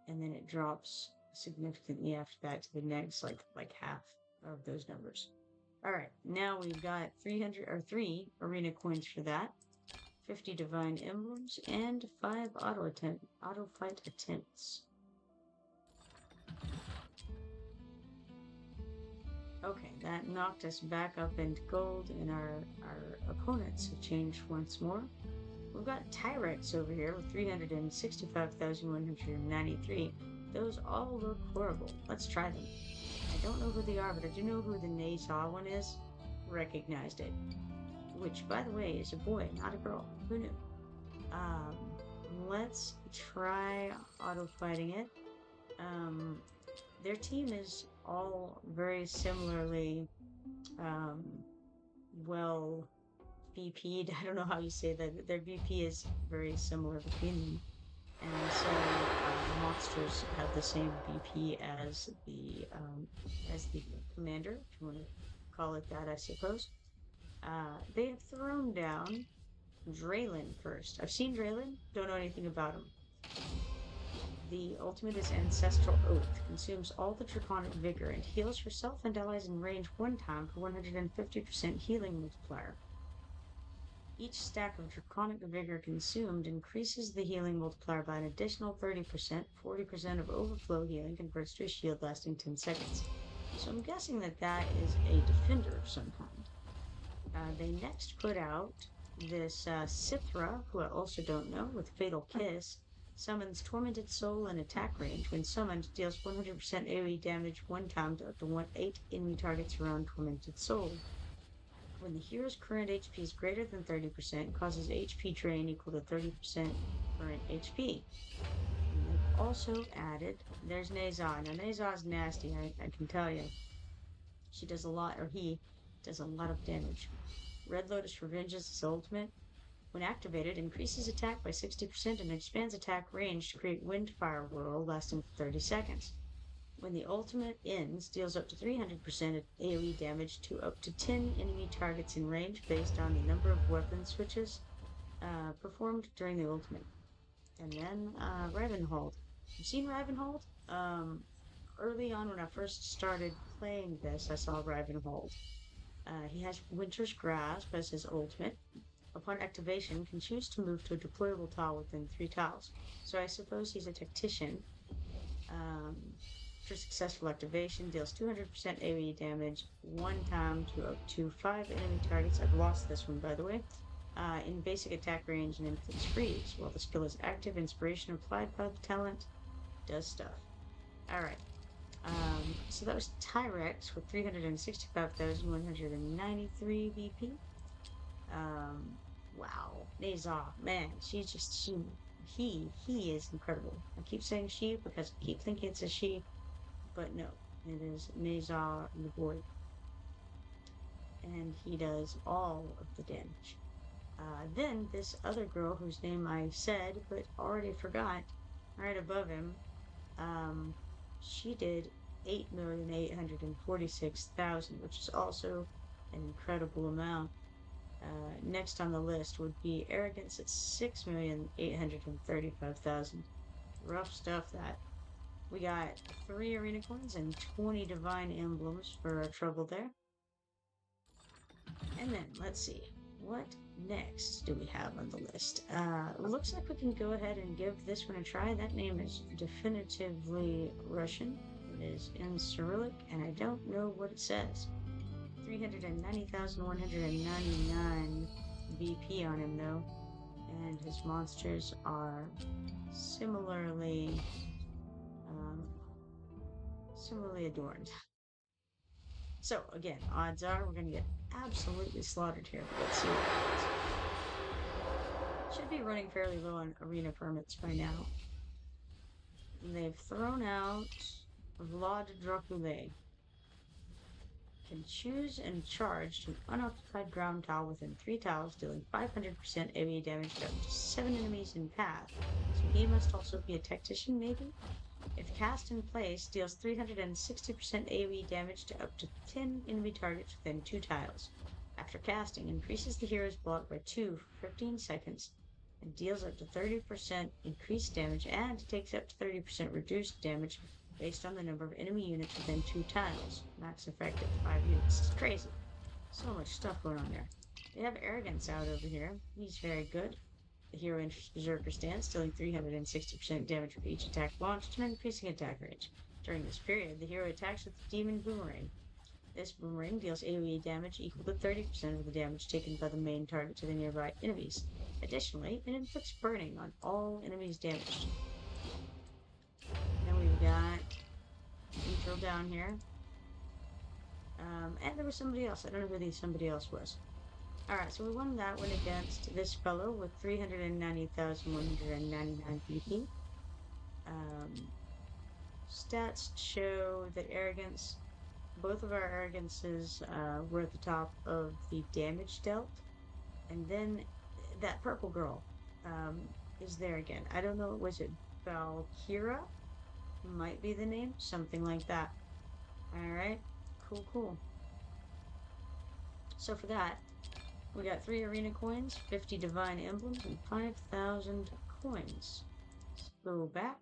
And then it drops significantly after that to the next, like half of those numbers. All right, now we've got 3 arena coins for that, 50 divine emblems, and 5 auto fight attempts. Okay, that knocked us back up into gold, and our opponents have changed once more. We've got Tyrex over here with 365,193. Those all look horrible. Let's try them. I don't know who they are, but I do know who the Nayshaw one is. Recognized it. Which, by the way, is a boy, not a girl. Who knew? Let's try auto-fighting it. Their team is all very similarly, well... BP'd. I don't know how you say that. Their BP is very similar between them. And so the monsters have the same BP as the commander, if you want to call it that, I suppose. They have thrown down Draylin first. I've seen Draylin, don't know anything about him. The ultimate is Ancestral Oath. Consumes all the Draconic Vigor and heals yourself and allies in range 1 time for 150% healing multiplier. Each stack of Draconic Vigor consumed increases the healing multiplier by an additional 30%. 40% of overflow healing converts to a shield lasting 10 seconds. So I'm guessing that that is a defender of some kind. They next put out this Sithra, who I also don't know, with Fatal Kiss. Summons Tormented Soul in attack range. When summoned, deals 100% AoE damage one time to up to 8 enemy targets around Tormented Soul. When the hero's current HP is greater than 30%, causes HP drain equal to 30% current HP. And they've also added, there's Nezah. Now Nezah's nasty, I can tell you. She does a lot, or he does a lot of damage. Red Lotus Revenge is his ultimate. When activated, increases attack by 60% and expands attack range to create Windfire Whirl lasting 30 seconds. When the ultimate ends, deals up to 300% AoE damage to up to 10 enemy targets in range based on the number of weapon switches performed during the ultimate. And then Ravenhold. You've seen Ravenhold? Early on when I first started playing this, I saw Ravenhold. He has Winter's Grasp as his ultimate. Upon activation, can choose to move to a deployable tile within 3 tiles. So I suppose he's a tactician. For successful activation, deals 200% AoE damage one time to up to 5 enemy targets. I've lost this one, by the way. In basic attack range and inflicts freeze. While the skill is active, inspiration applied by the talent does stuff. Alright. So that was Tyrex with 365,193 VP. Wow. Nezah, man, he is incredible. I keep saying she because I keep thinking it's a she, but no, it is Nezah the boy. And he does all of the damage. Then this other girl whose name I said but already forgot, right above him, she did 8,846,000, which is also an incredible amount. Next on the list would be Arrogance at 6,835,000. Rough stuff, that. We got 3 Arena Coins and 20 Divine Emblems for our trouble there. And then, let's see. What next do we have on the list? Looks like we can go ahead and give this one a try. That name is definitively Russian. It is in Cyrillic, and I don't know what it says. 390,199 VP on him, though. And his monsters are similarly adorned. So, again, odds are we're going to get absolutely slaughtered here. Let's see what happens. Should be running fairly low on arena permits by now. And they've thrown out Vlad Draculae. Can choose and charge to an unoccupied ground tile within 3 tiles, dealing 500% AoE damage to up to 7 enemies in path. So he must also be a tactician, maybe? If cast in place, deals 360% AoE damage to up to 10 enemy targets within 2 tiles. After casting, increases the hero's block by 2 for 15 seconds, and deals up to 30% increased damage, and takes up to 30% reduced damage based on the number of enemy units within 2 tiles. Max effect at 5 units. It's crazy. So much stuff going on there. They have Arrogance out over here. He's very good. The hero enters Berserker stance, dealing 360% damage with each attack launched and increasing attack range. During this period, the hero attacks with the Demon Boomerang. This boomerang deals AoE damage equal to 30% of the damage taken by the main target to the nearby enemies. Additionally, it inflicts burning on all enemies damaged. Then we've got Neutral down here. And there was somebody else. I don't know who somebody else was. Alright, so we won that one against this fellow with 390,199 BP. Stats show that Arrogance, both of our Arrogances were at the top of the damage dealt. And then that purple girl is there again. I don't know, was it Valkyra? Might be the name, something like that. Alright, cool. So for that, we got 3 arena coins, 50 divine emblems, and 5,000 coins. Let's go back.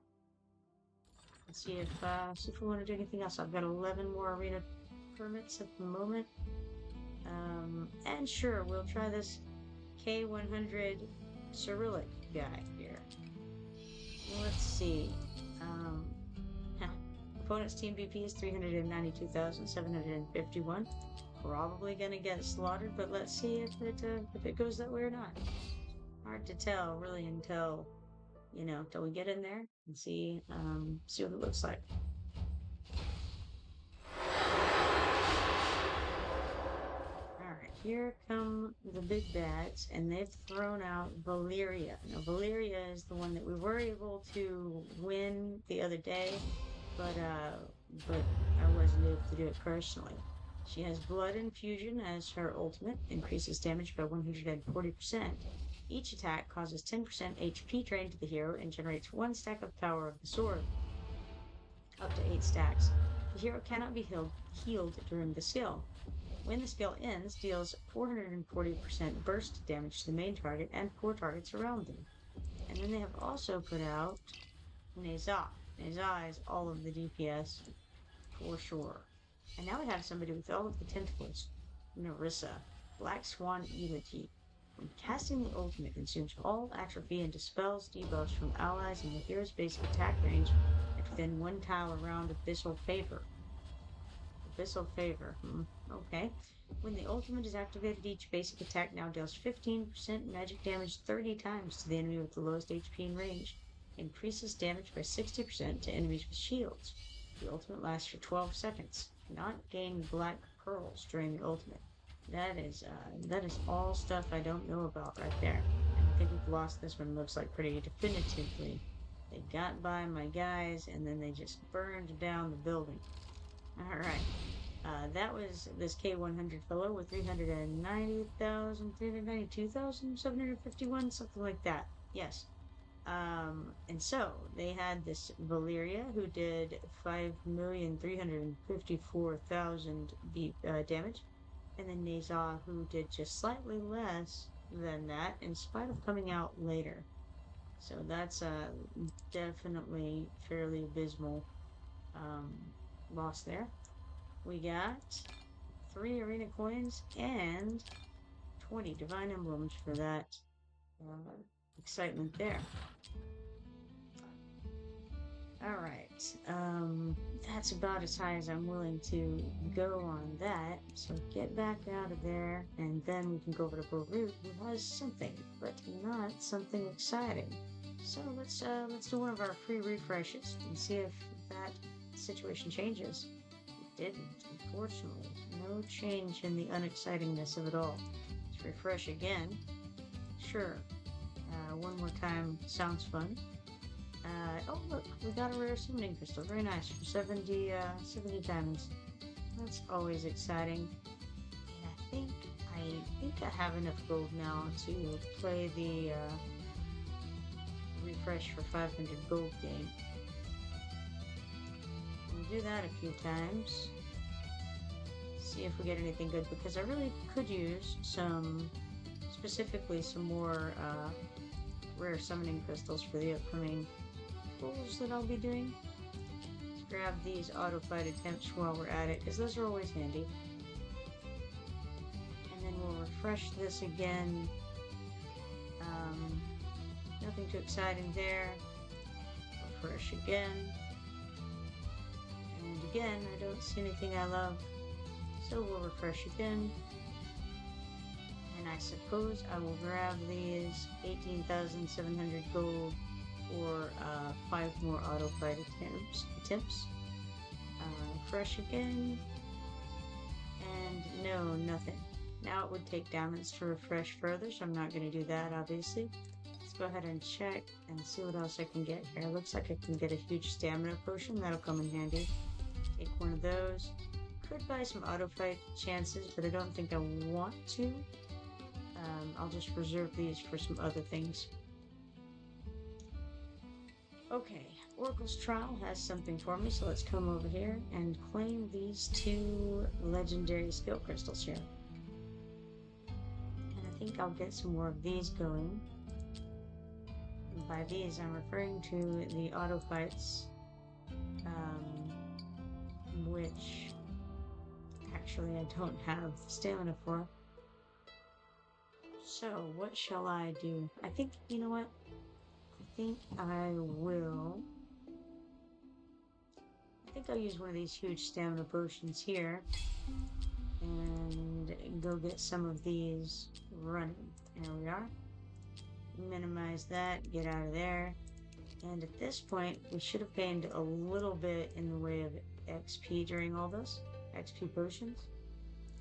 Let's see if we want to do anything else. I've got 11 more arena permits at the moment. And sure, we'll try this K100 Cyrillic guy here. Let's see. Opponent's team BP is 392,751. Probably gonna get slaughtered, but let's see if it goes that way or not. Hard to tell, really, until you know, till we get in there and see what it looks like. All right, here come the big bads, and they've thrown out Valyria. Now, Valyria is the one that we were able to win the other day, but I wasn't able to do it personally. She has Blood Infusion as her ultimate, increases damage by 140%. Each attack causes 10% HP drain to the hero and generates 1 stack of power of the sword, up to 8 stacks. The hero cannot be healed during the skill. When the skill ends, deals 440% burst damage to the main target and 4 targets around them. And then they have also put out Nezah. Nezah is all of the DPS for sure. And now we have somebody with all of the tentacles. Narissa, Black Swan Elite. When casting the ultimate, consumes all atrophy and dispels debuffs from allies in the hero's basic attack range and within 1 tile around Abyssal Favor. Abyssal Favor. Okay. When the ultimate is activated, each basic attack now deals 15% magic damage 30 times to the enemy with the lowest HP in range. Increases damage by 60% to enemies with shields. The ultimate lasts for 12 seconds. Not gain black pearls during the ultimate. That is all stuff I don't know about right there. And I think we've lost this one, looks like, pretty definitively. They got by my guys and then they just burned down the building. Alright. That was this K100 fellow with 390,000, 392,751, something like that. Yes. And so they had this Valyria who did 5,354,000 damage, and then Nezah who did just slightly less than that in spite of coming out later. So that's definitely fairly abysmal loss there. We got 3 arena coins and 20 divine emblems for that excitement there. Alright, that's about as high as I'm willing to go on that. So get back out of there, and then we can go over to Baruch, who has something, but not something exciting. So let's do one of our free refreshes and see if that situation changes. It didn't, unfortunately. No change in the unexcitingness of it all. Let's refresh again. Sure. One more time sounds fun. Oh look, we got a rare summoning crystal. Very nice. For 70 diamonds. That's always exciting. And I think I have enough gold now to play the refresh for 500 gold game. We'll do that a few times. See if we get anything good, because I really could use specifically some more rare summoning crystals for the upcoming pulls that I'll be doing. Let's grab these auto fight attempts while we're at it, because those are always handy. And then we'll refresh this again. Nothing too exciting there. Refresh again. And again, I don't see anything I love. So we'll refresh again. And I suppose I will grab these 18,700 gold for 5 more auto fight attempts. Refresh again. And no, nothing. Now it would take diamonds to refresh further, so I'm not going to do that, obviously. Let's go ahead and check and see what else I can get here. Looks like I can get a huge stamina potion. That'll come in handy. Take one of those. Could buy some auto fight chances, but I don't think I want to. I'll just reserve these for some other things. Okay, Oracle's Trial has something for me, so let's come over here and claim these 2 legendary skill crystals here. And I think I'll get some more of these going. And by these, I'm referring to the auto fights, which actually I don't have stamina for. So, what shall I do? I think, you know what? I think I'll use one of these huge stamina potions here and go get some of these running. There we are. Minimize that, get out of there. And at this point, we should have gained a little bit in the way of XP during all this. XP potions.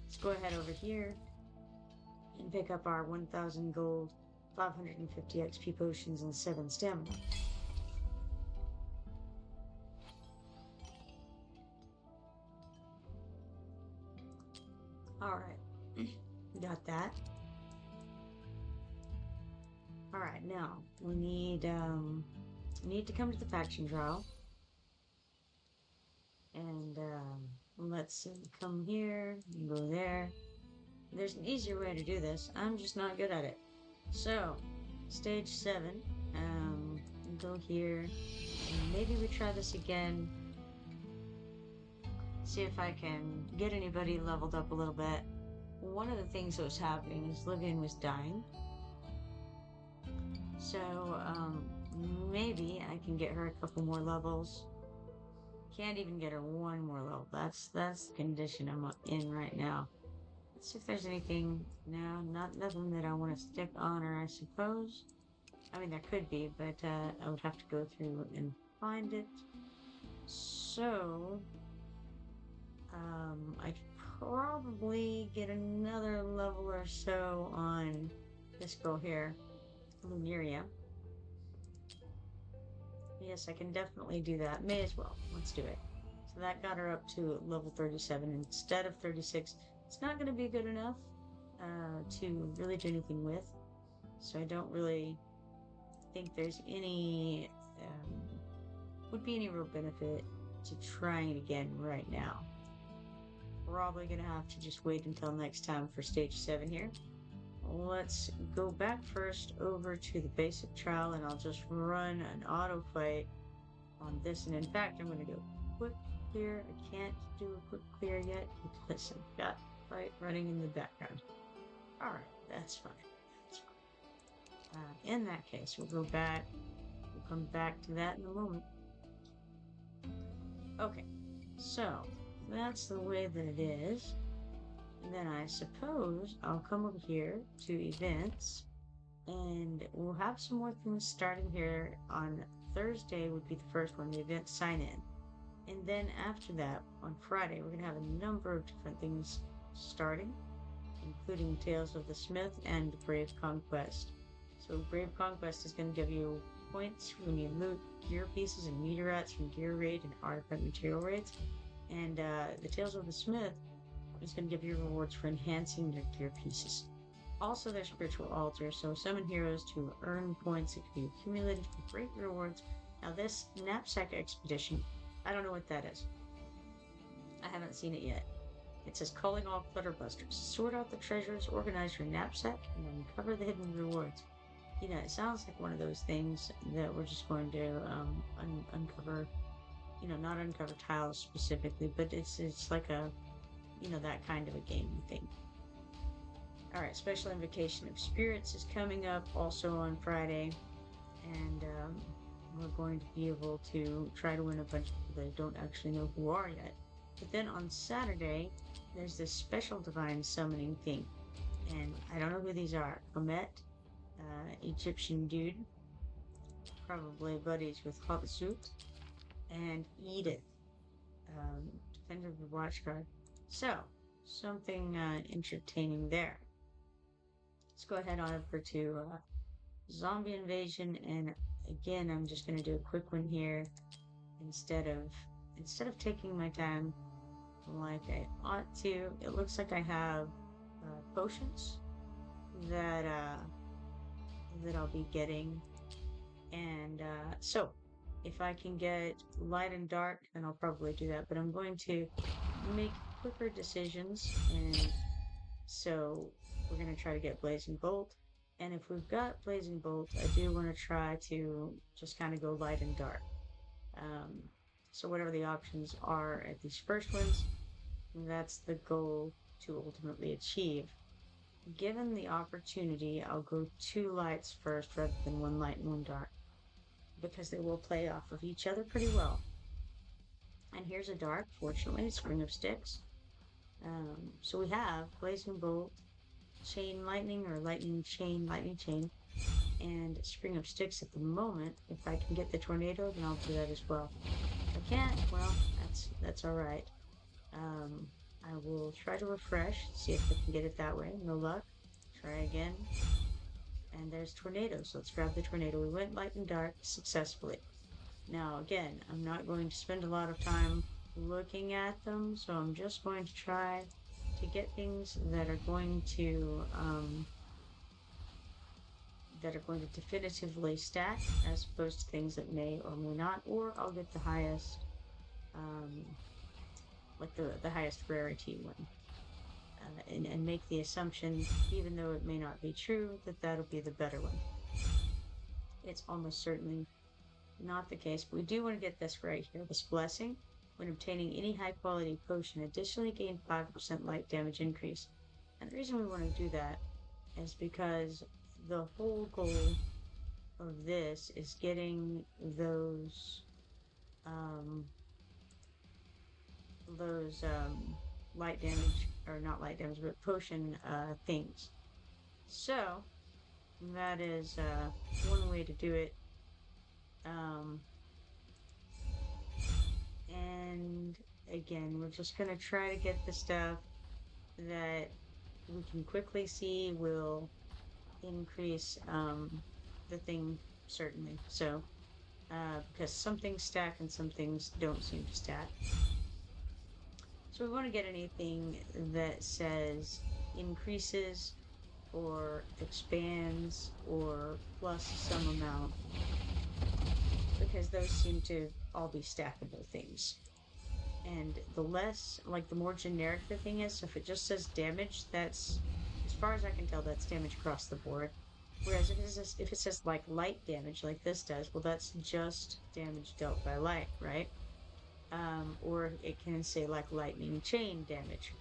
Let's go ahead over here and pick up our 1000 gold, 550 XP potions, and 7 stamina. Alright, got that. Alright, now we need to come to the faction trial. And let's come here and go there. There's an easier way to do this. I'm just not good at it. So, stage 7. Go here. And maybe we try this again. See if I can get anybody leveled up a little bit. One of the things that was happening is Livian was dying. So, maybe I can get her a couple more levels. Can't even get her one more level. That's the condition I'm in right now. Let's see if there's anything. No, nothing that I want to stick on her, I suppose. I mean, there could be, but I would have to go through and find it. So, I'd probably get another level or so on this girl here, Luneria. Yes, I can definitely do that. May as well. Let's do it. So that got her up to level 37 instead of 36. It's not going to be good enough to really do anything with. So I don't really think there's any would be any real benefit to trying it again right now. Probably going to have to just wait until next time for stage 7 here. Let's go back first over to the basic trial, and I'll just run an auto fight on this. And in fact, I'm going to do a quick clear. I can't do a quick clear yet because I've got fight running in the background. Alright, that's fine. That's fine. In that case, we'll go back. We'll come back to that in a moment. Okay, so that's the way that it is. And then I suppose I'll come over here to events, and we'll have some more things starting here on Thursday would be the first one, the event sign in. And then after that, on Friday, we're going to have a number of different things starting, including Tales of the Smith and Brave Conquest. So Brave Conquest is going to give you points when you loot gear pieces and meteorites from gear raid and artifact material raids. And the Tales of the Smith is going to give you rewards for enhancing your gear pieces. Also, there's spiritual altar, so summon heroes to earn points that can be accumulated for great rewards. Now this knapsack expedition, I don't know what that is. I haven't seen it yet. It says calling all clutterbusters. Sort out the treasures, organize your knapsack, and uncover the hidden rewards. You know, it sounds like one of those things that we're just going to uncover, you know, not uncover tiles specifically, but it's like a, you know, that kind of a game thing. Alright, Special Invocation of Spirits is coming up also on Friday, and we're going to be able to try to win a bunch of people that don't actually know who are yet. But then on Saturday, there's this special divine summoning thing, and I don't know who these are. Comet, Egyptian dude, probably buddies with Hatshepsut, and Edith, Defender of the Watchguard. So, something entertaining there. Let's go ahead on over to Zombie Invasion, and again, I'm just going to do a quick one here instead of taking my time like I ought to. It looks like I have potions that I'll be getting, and so if I can get light and dark, then I'll probably do that, but I'm going to make quicker decisions, and so we're going to try to get Blazing Bolt. And if we've got Blazing Bolt, I do want to try to just kind of go light and dark. So whatever the options are at these first ones, that's the goal to ultimately achieve. Given the opportunity, I'll go 2 lights first rather than 1 light and 1 dark, because they will play off of each other pretty well. And here's a dark, fortunately, Spring of Sticks. So we have Blazing Bolt, Chain Lightning, or Lightning Chain, and Spring of Sticks at the moment. If I can get the tornado, then I'll do that as well. If I can't, well, that's all right. Um, I will try to refresh, see if I can get it that way. No luck. Try again. And there's tornado. So let's grab the tornado. We went light and dark successfully. Now, again, I'm not going to spend a lot of time looking at them, so I'm just going to try to get things that are going to definitively stack, as opposed to things that may or may not, or I'll get the highest, um, like the highest rarity one, and make the assumption, even though it may not be true, that that'll be the better one. It's almost certainly not the case, but we do want to get this right here. This blessing, when obtaining any high quality potion, additionally gain 5% light damage increase. And the reason we want to do that is because the whole goal of this is getting um, those light damage, or not light damage, but potion things. So that is one way to do it. Um, and again, we're just going to try to get the stuff that we can quickly see will increase the thing, certainly. So, because some things stack and some things don't seem to stack. So we want to get anything that says increases or expands or plus some amount, because those seem to all be stackable things. And the less, like, the more generic the thing is, so if it just says damage, that's, as far as I can tell, that's damage across the board. Whereas if it says like light damage, like this does, well, that's just damage dealt by light, right? Or it can say like lightning chain damage.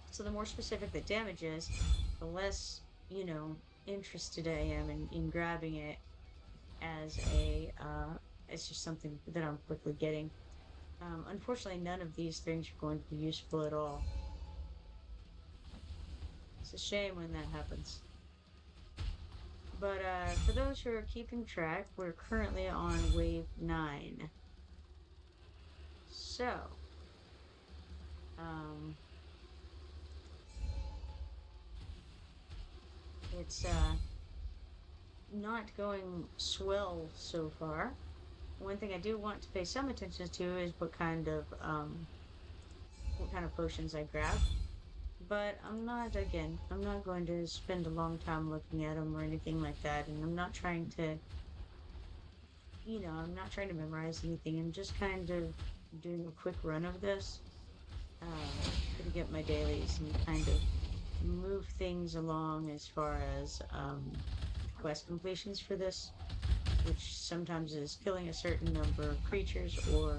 So the more specific the damage is, the less, interested I am in grabbing it as it's just something that I'm quickly getting. Unfortunately, none of these things are going to be useful at all. It's a shame when that happens. But for those who are keeping track, we're currently on wave 9. So, it's not going swell so far. One thing I do want to pay some attention to is what kind of potions I grab. But I'm not going to spend a long time looking at them or anything like that. And I'm not trying to, memorize anything. I'm just kind of doing a quick run of this, to get my dailies and kind of move things along as far as quest completions for this, which sometimes is killing a certain number of creatures or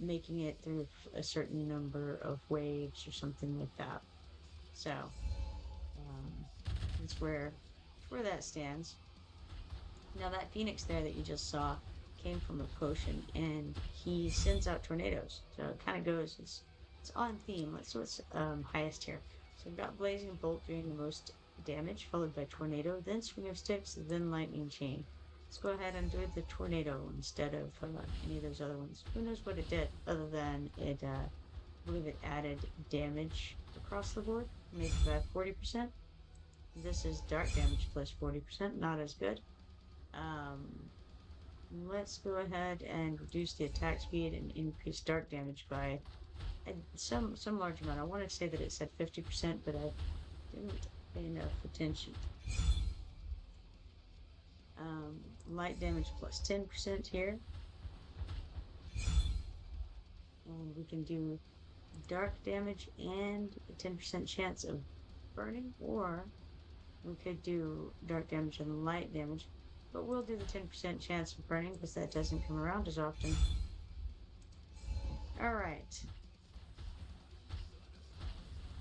making it through a certain number of waves or something like that. So that's where that stands. Now that phoenix there that you just saw came from a potion, and he sends out tornadoes. So it kind of goes. It's on theme. Let's see what's highest here. So we've got blazing bolt doing the most damage, followed by tornado, then swing of sticks, then lightning chain. Let's go ahead and do the tornado instead of any of those other ones. Who knows what it did, other than it, I believe it added damage across the board, maybe about 40%. This is dark damage plus 40%, not as good. Let's go ahead and reduce the attack speed and increase dark damage by some large amount. I want to say that it said 50%, but I didn't pay enough attention. Light damage plus 10% here. And we can do dark damage and a 10% chance of burning, or we could do dark damage and light damage, but we'll do the 10% chance of burning because that doesn't come around as often. Alright.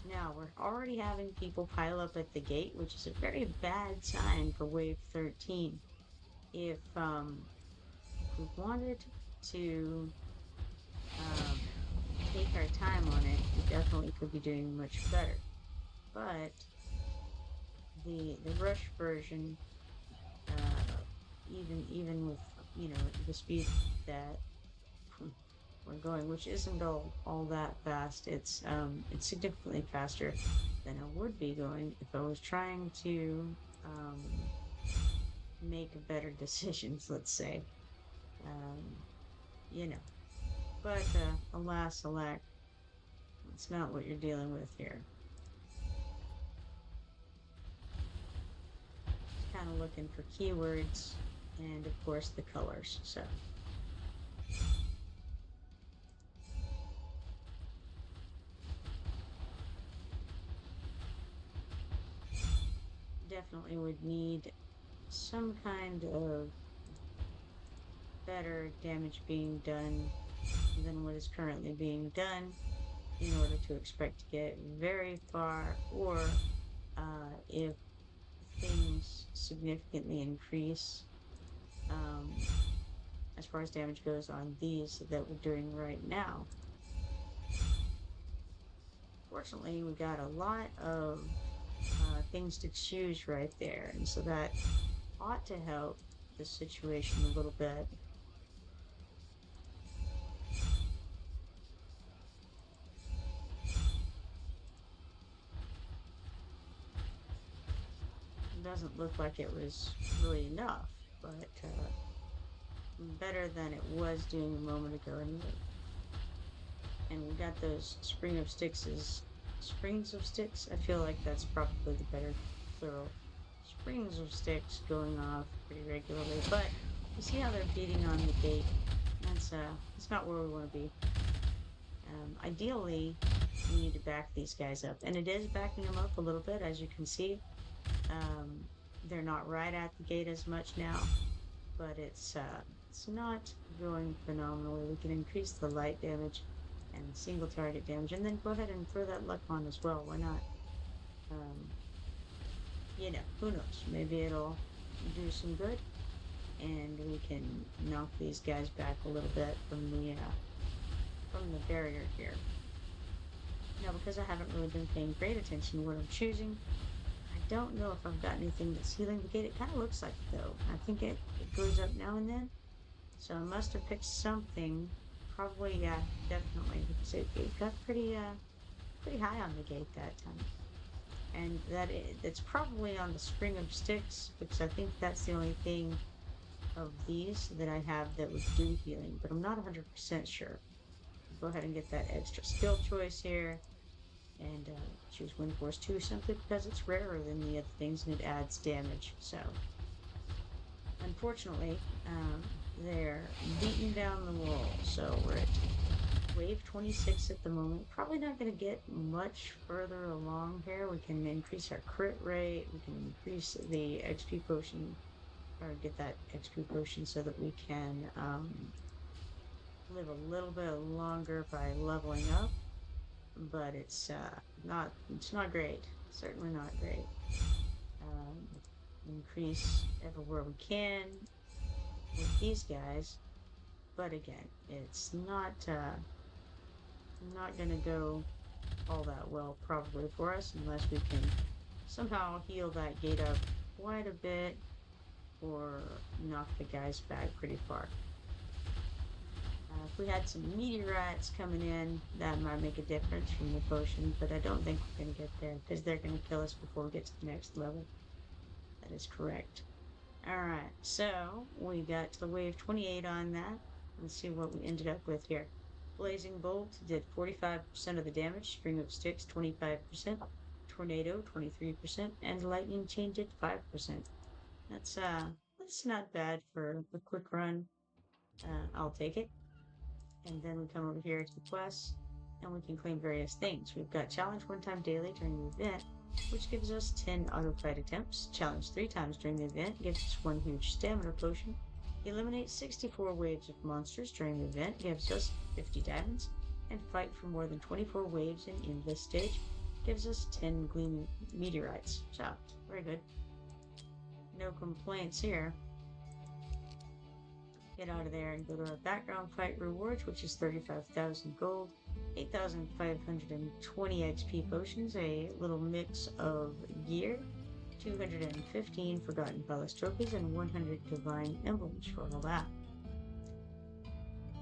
Now, we're already having people pile up at the gate, which is a very bad sign for wave 13. If we wanted to take our time on it, we definitely could be doing much better. But the rush version even with, you know, the speed that we're going, which isn't all that fast. It's significantly faster than I would be going if I was trying to um, make better decisions, let's say. Um, you know, but alas, alack, it's not what you're dealing with here. Just kind of looking for keywords and, of course, the colors. So definitely would need some kind of better damage being done than what is currently being done in order to expect to get very far, or if things significantly increase um, as far as damage goes on these that we're doing right now. Fortunately, we got a lot of things to choose right there, and so that ought to help the situation a little bit. It doesn't look like it was really enough, but better than it was doing a moment ago anyway. And we got those springs of sticks. I feel like that's probably the better plural. Springs of sticks going off pretty regularly, but you see how they're beating on the gate. That's not where we want to be. Ideally, we need to back these guys up, and it is backing them up a little bit, as you can see. Um, they're not right at the gate as much now, but it's not going phenomenally. We can increase the light damage and single target damage, and then go ahead and throw that luck on as well. Why not? Um, who knows? Maybe it'll do some good, and we can knock these guys back a little bit from the barrier here. Now, because I haven't really been paying great attention to what I'm choosing, I don't know if I've got anything that's healing the gate. It kind of looks like it, though. I think it goes up now and then. So I must have picked something. Probably, yeah, definitely. Because it got pretty high on the gate that time. And that's probably on the spring of sticks, because I think that's the only thing of these that I have that would do healing, but I'm not 100% sure. Go ahead and get that extra skill choice here and choose Wind Force 2 simply because it's rarer than the other things and it adds damage. So, unfortunately, they're beating down the wall. So we're at wave 26 at the moment. Probably not going to get much further along here. We can increase our crit rate. We can increase the XP potion, or get that XP potion so that we can live a little bit longer by leveling up. But it's not great. Certainly not great. Um, increase everywhere we can with these guys, but again, it's not gonna go all that well probably for us unless we can somehow heal that gate up quite a bit or knock the guys back pretty far. If we had some meteorites coming in, that might make a difference from the potion, but I don't think we're going to get there because they're going to kill us before we get to the next level. That is correct. Alright, so we got to the wave 28 on that. Let's see what we ended up with here. Blazing Bolt did 45% of the damage, String of Sticks 25%, Tornado 23%, and Lightning Chain did 5%. That's not bad for a quick run. I'll take it. And then we come over here to the quests, and we can claim various things. We've got challenge 1 time daily during the event, which gives us 10 auto fight attempts. Challenge 3 times during the event gives us 1 huge stamina potion. Eliminate 64 waves of monsters during the event gives us 50 diamonds. And fight for more than 24 waves in this stage gives us 10 gleaming meteorites. So, very good. No complaints here. Get out of there and go to our background fight rewards, which is 35,000 gold, 8,520 XP potions, a little mix of gear, 215 Forgotten Palace trophies, and 100 Divine Emblems for all that.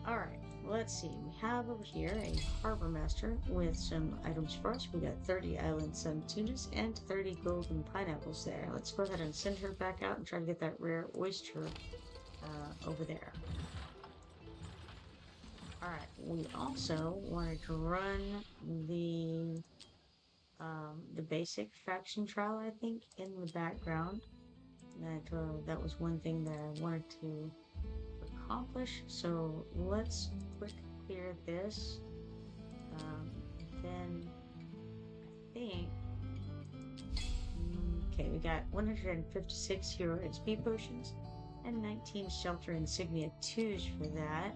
Alright, let's see. We have over here a Harbor Master with some items for us. We got 30 Island Sun Tunas and 30 Golden Pineapples there. Let's go ahead and send her back out and try to get that rare oyster over there. Alright, we also wanted to run the basic faction trial, I think, in the background. That was one thing that I wanted to accomplish. So let's quick clear this. Then I think, okay, we got 156 Hero XP potions and 19 Shelter Insignia 2s for that.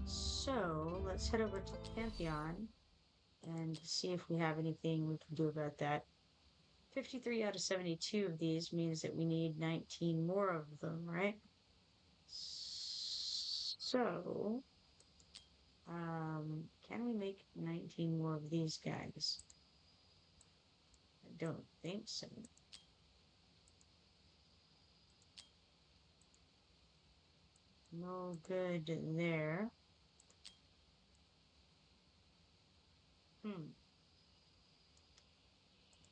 So let's head over to Pantheon and see if we have anything we can do about that. 53 out of 72 of these means that we need 19 more of them, right? So, can we make 19 more of these guys? I don't think so. No good there.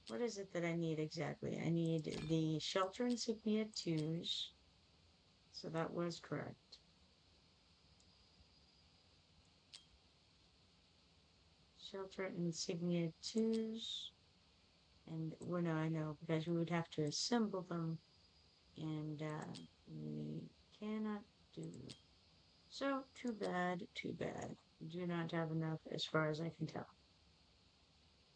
What is it that I need exactly? I need the Shelter Insignia 2s. So that was correct. Shelter Insignia 2s. And, well, no, I know, because we would have to assemble them. And we cannot do. So, too bad, too bad. Do not have enough as far as I can tell.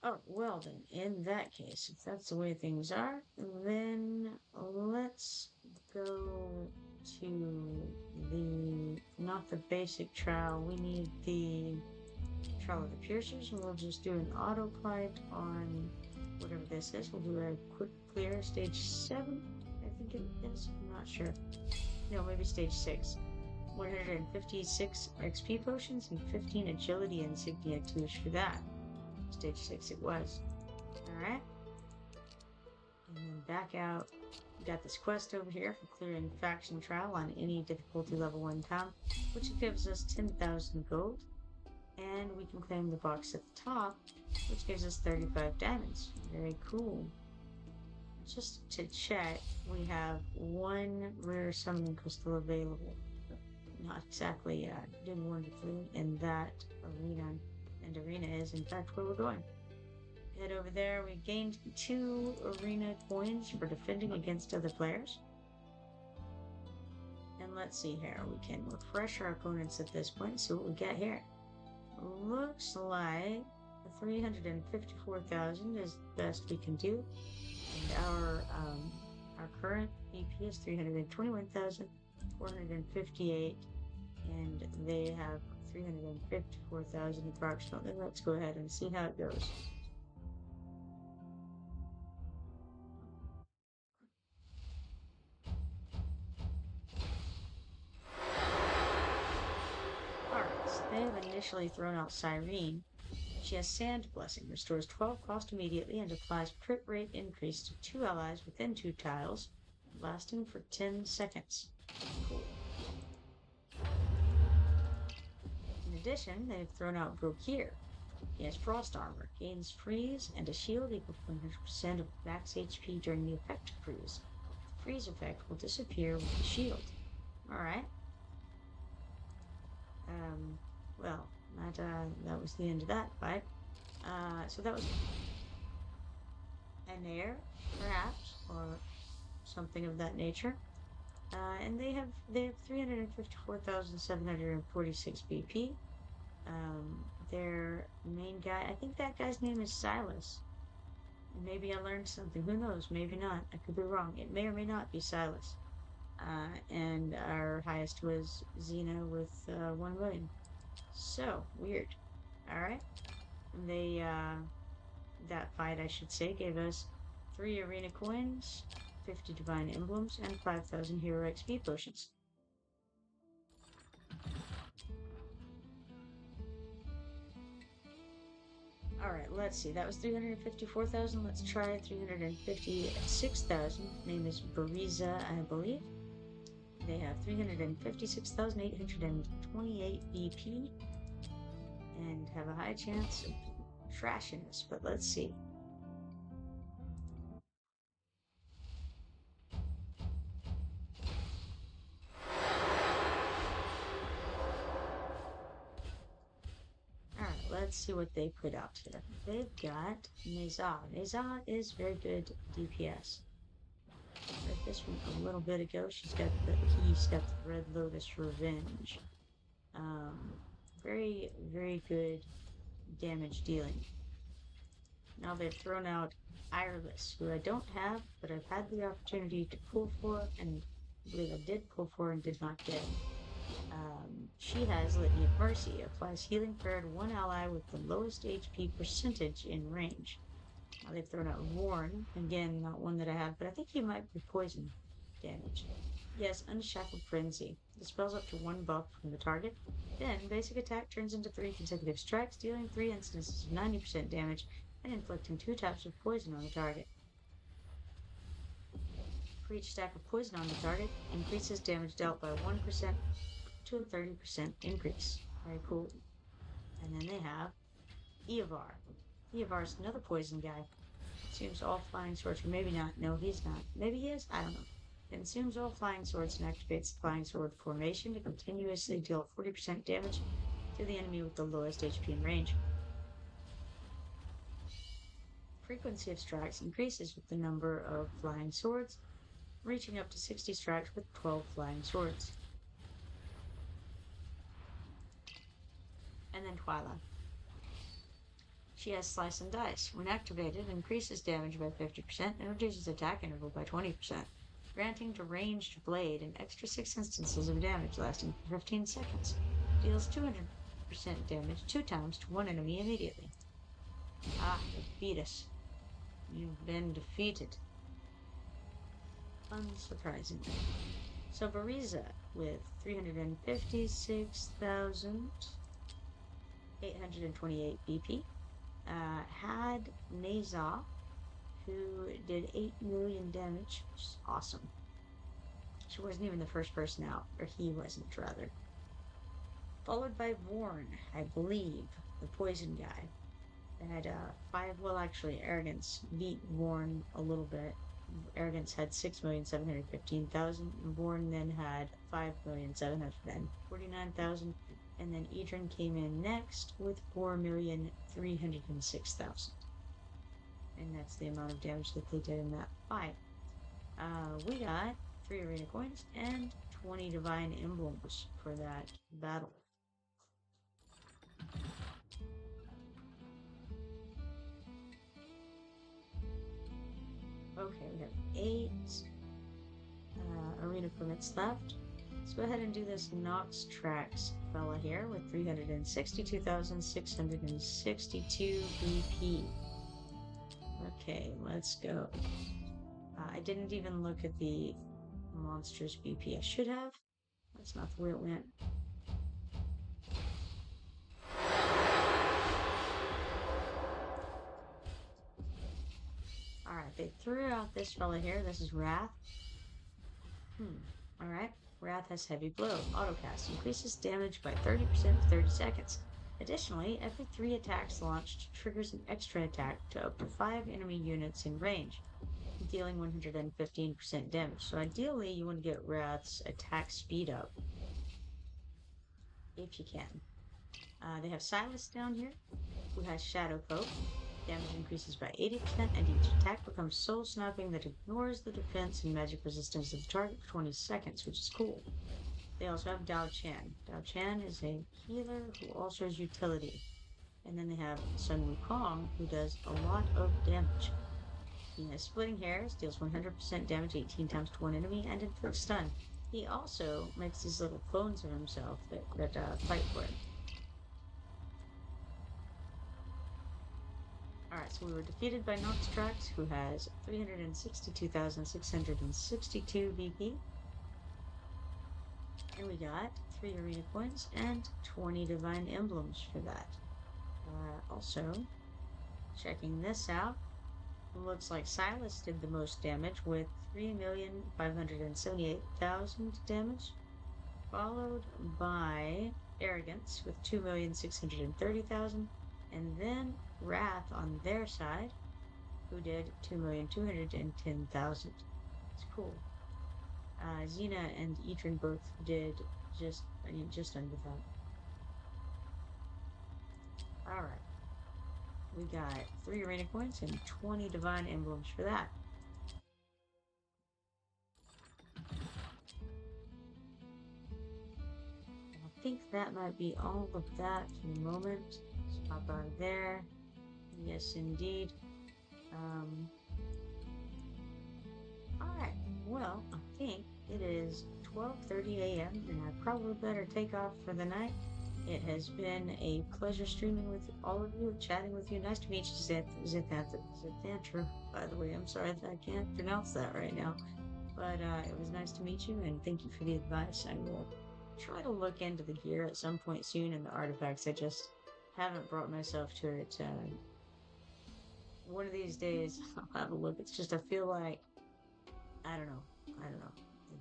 Oh, well then, in that case, if that's the way things are, then let's go to not the basic trial, we need the trial of the piercers, and we'll just do an autoclite on whatever this is. We'll do a quick clear, stage 7, I think it is, I'm not sure. No, maybe stage 6. 156 XP potions and 15 agility insignia 2s for that. Stage 6 it was. Alright. And then back out. We got this quest over here for clearing faction trial on any difficulty level 1 town, which gives us 10,000 gold. And we can claim the box at the top, which gives us 35 diamonds. Very cool. Just to check, we have 1 rare summoning crystal available. Not exactly doing wonderfully in that arena. And arena is in fact where we're going. Head over there. We gained 2 arena coins for defending against other players. And let's see here. We can refresh our opponents at this point. See what we get here. Looks like 354,000 is the best we can do. And our current BP is 321,458, and they have 354,000 approximately. Let's go ahead and see how it goes. Alright, so they have initially thrown out Cyrene. She has Sand Blessing, restores 12 cost immediately and applies crit rate increase to 2 allies within 2 tiles, lasting for 10 seconds. Cool. In addition, they've thrown out Brokir. He has Frost Armor, gains Freeze, and a shield equal to 100% of max HP during the effect of Freeze. The Freeze effect will disappear with the shield. Alright. Well, that was the end of that fight. So that was an air, perhaps, or something of that nature. And they have 354,746 BP. Their main guy, I think that guy's name is Silas. Maybe I learned something. Who knows? Maybe not. I could be wrong. It may or may not be Silas. And our highest was Xena with 1 million. So, weird. Alright. They, that fight, I should say, gave us 3 arena coins, 50 divine emblems, and 5,000 hero XP potions. Alright, let's see. That was 354,000. Let's try 356,000. Name is Bariza, I believe. They have 356,828 BP and have a high chance of trashing this, but let's see. Alright, let's see what they put out here. They've got Neza. Neza is very good DPS. Read this one a little bit ago. She's got the Red Lotus Revenge. Very, very good damage dealing. Now they've thrown out Ireless, who I don't have, but I've had the opportunity to pull for, and I believe I did pull for and did not get. She has Litany of Mercy, applies healing prayer to one ally with the lowest HP percentage in range. Now they've thrown out Warren, again, not one that I have, but I think he might be poison damage. Yes, Unshackled Frenzy. Dispels up to one buff from the target. Then, basic attack turns into 3 consecutive strikes, dealing 3 instances of 90% damage and inflicting 2 taps of poison on the target. For each stack of poison on the target, increases damage dealt by 1% to a 30% increase. Very cool. And then they have Eovar. Eovar is another poison guy. Consumes all flying swords, or maybe not. No, he's not. Maybe he is. I don't know. Consumes all flying swords and activates the flying sword formation to continuously deal 40% damage to the enemy with the lowest HP in range. Frequency of strikes increases with the number of flying swords, reaching up to 60 strikes with 12 flying swords. And then Twyla. She has Slice and Dice. When activated, increases damage by 50% and reduces attack interval by 20%, granting to ranged blade an extra 6 instances of damage lasting for 15 seconds. Deals 200% damage 2 times to one enemy immediately. Ah, you beat us. You've been defeated. Unsurprisingly. So Bariza, with 356,828 BP, had Neza, who did 8 million damage, which is awesome. She wasn't even the first person out, or he wasn't, rather. Followed by Vorn, I believe, the poison guy. They had 5, well, actually, Arrogance beat Vorn a little bit. Arrogance had 6,715,000. Vorn then had 5,749,000. And then Edrin came in next with 4,306,000. And that's the amount of damage that they did in that fight. We got 3 arena coins and 20 divine emblems for that battle. Okay, we have 8 arena permits left. Let's go ahead and do this Nox Trax fella here with 362,662 BP. Okay, let's go. I didn't even look at the monster's BP. I should have. That's not the way it went. Alright, they threw out this fella here. This is Wrath. Alright. Wrath has Heavy Blow. Autocast increases damage by 30% for 30 seconds. Additionally, every 3 attacks launched triggers an extra attack to up to 5 enemy units in range, dealing 115% damage. So ideally, you want to get Wrath's attack speed up, if you can. They have Silas down here, who has Shadow Coat. Damage increases by 80%, and each attack becomes soul snapping that ignores the defense and magic resistance of the target for 20 seconds, which is cool. They also have Dao Chan. Dao Chan is a healer who also has utility. And then they have Sun Wukong, who does a lot of damage. He has Splitting Hairs, deals 100% damage 18 times to one enemy, and inflicts stun. He also makes these little clones of himself that fight for him. Alright, so we were defeated by Nox Trax, who has 362,662 BP. And we got 3 arena coins and 20 divine emblems for that. Also, Checking this out, looks like Silas did the most damage with 3,578,000 damage, followed by Arrogance with 2,630,000, and then Wrath on their side, who did 2,210,000. It's cool. Xena and Etran both did just under that. All right. We got 3 arena points and 20 divine emblems for that. I think that might be all of that for the moment. Let's pop out of there. Yes, indeed. Alright, well, I think it is 12:30 a.m. and I probably better take off for the night. It has been a pleasure streaming with all of you, chatting with you. Nice to meet you, Zethantra, by the way. I'm sorry that I can't pronounce that right now. But it was nice to meet you, and thank you for the advice. I will try to look into the gear at some point soon and the artifacts. I just haven't brought myself to it. One of these days, I'll have a look. It's just, I feel like, I don't know.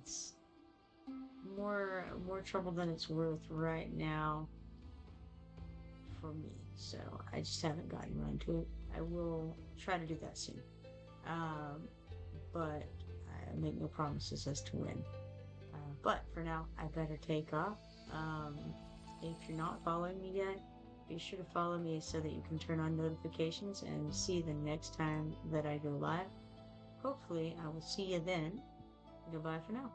It's more trouble than it's worth right now for me. So I just haven't gotten around to it. I will try to do that soon. But I make no promises as to when. But for now, I better take off. If you're not following me yet, be sure to follow me so that you can turn on notifications and see the next time that I go live. Hopefully, I will see you then. Goodbye for now.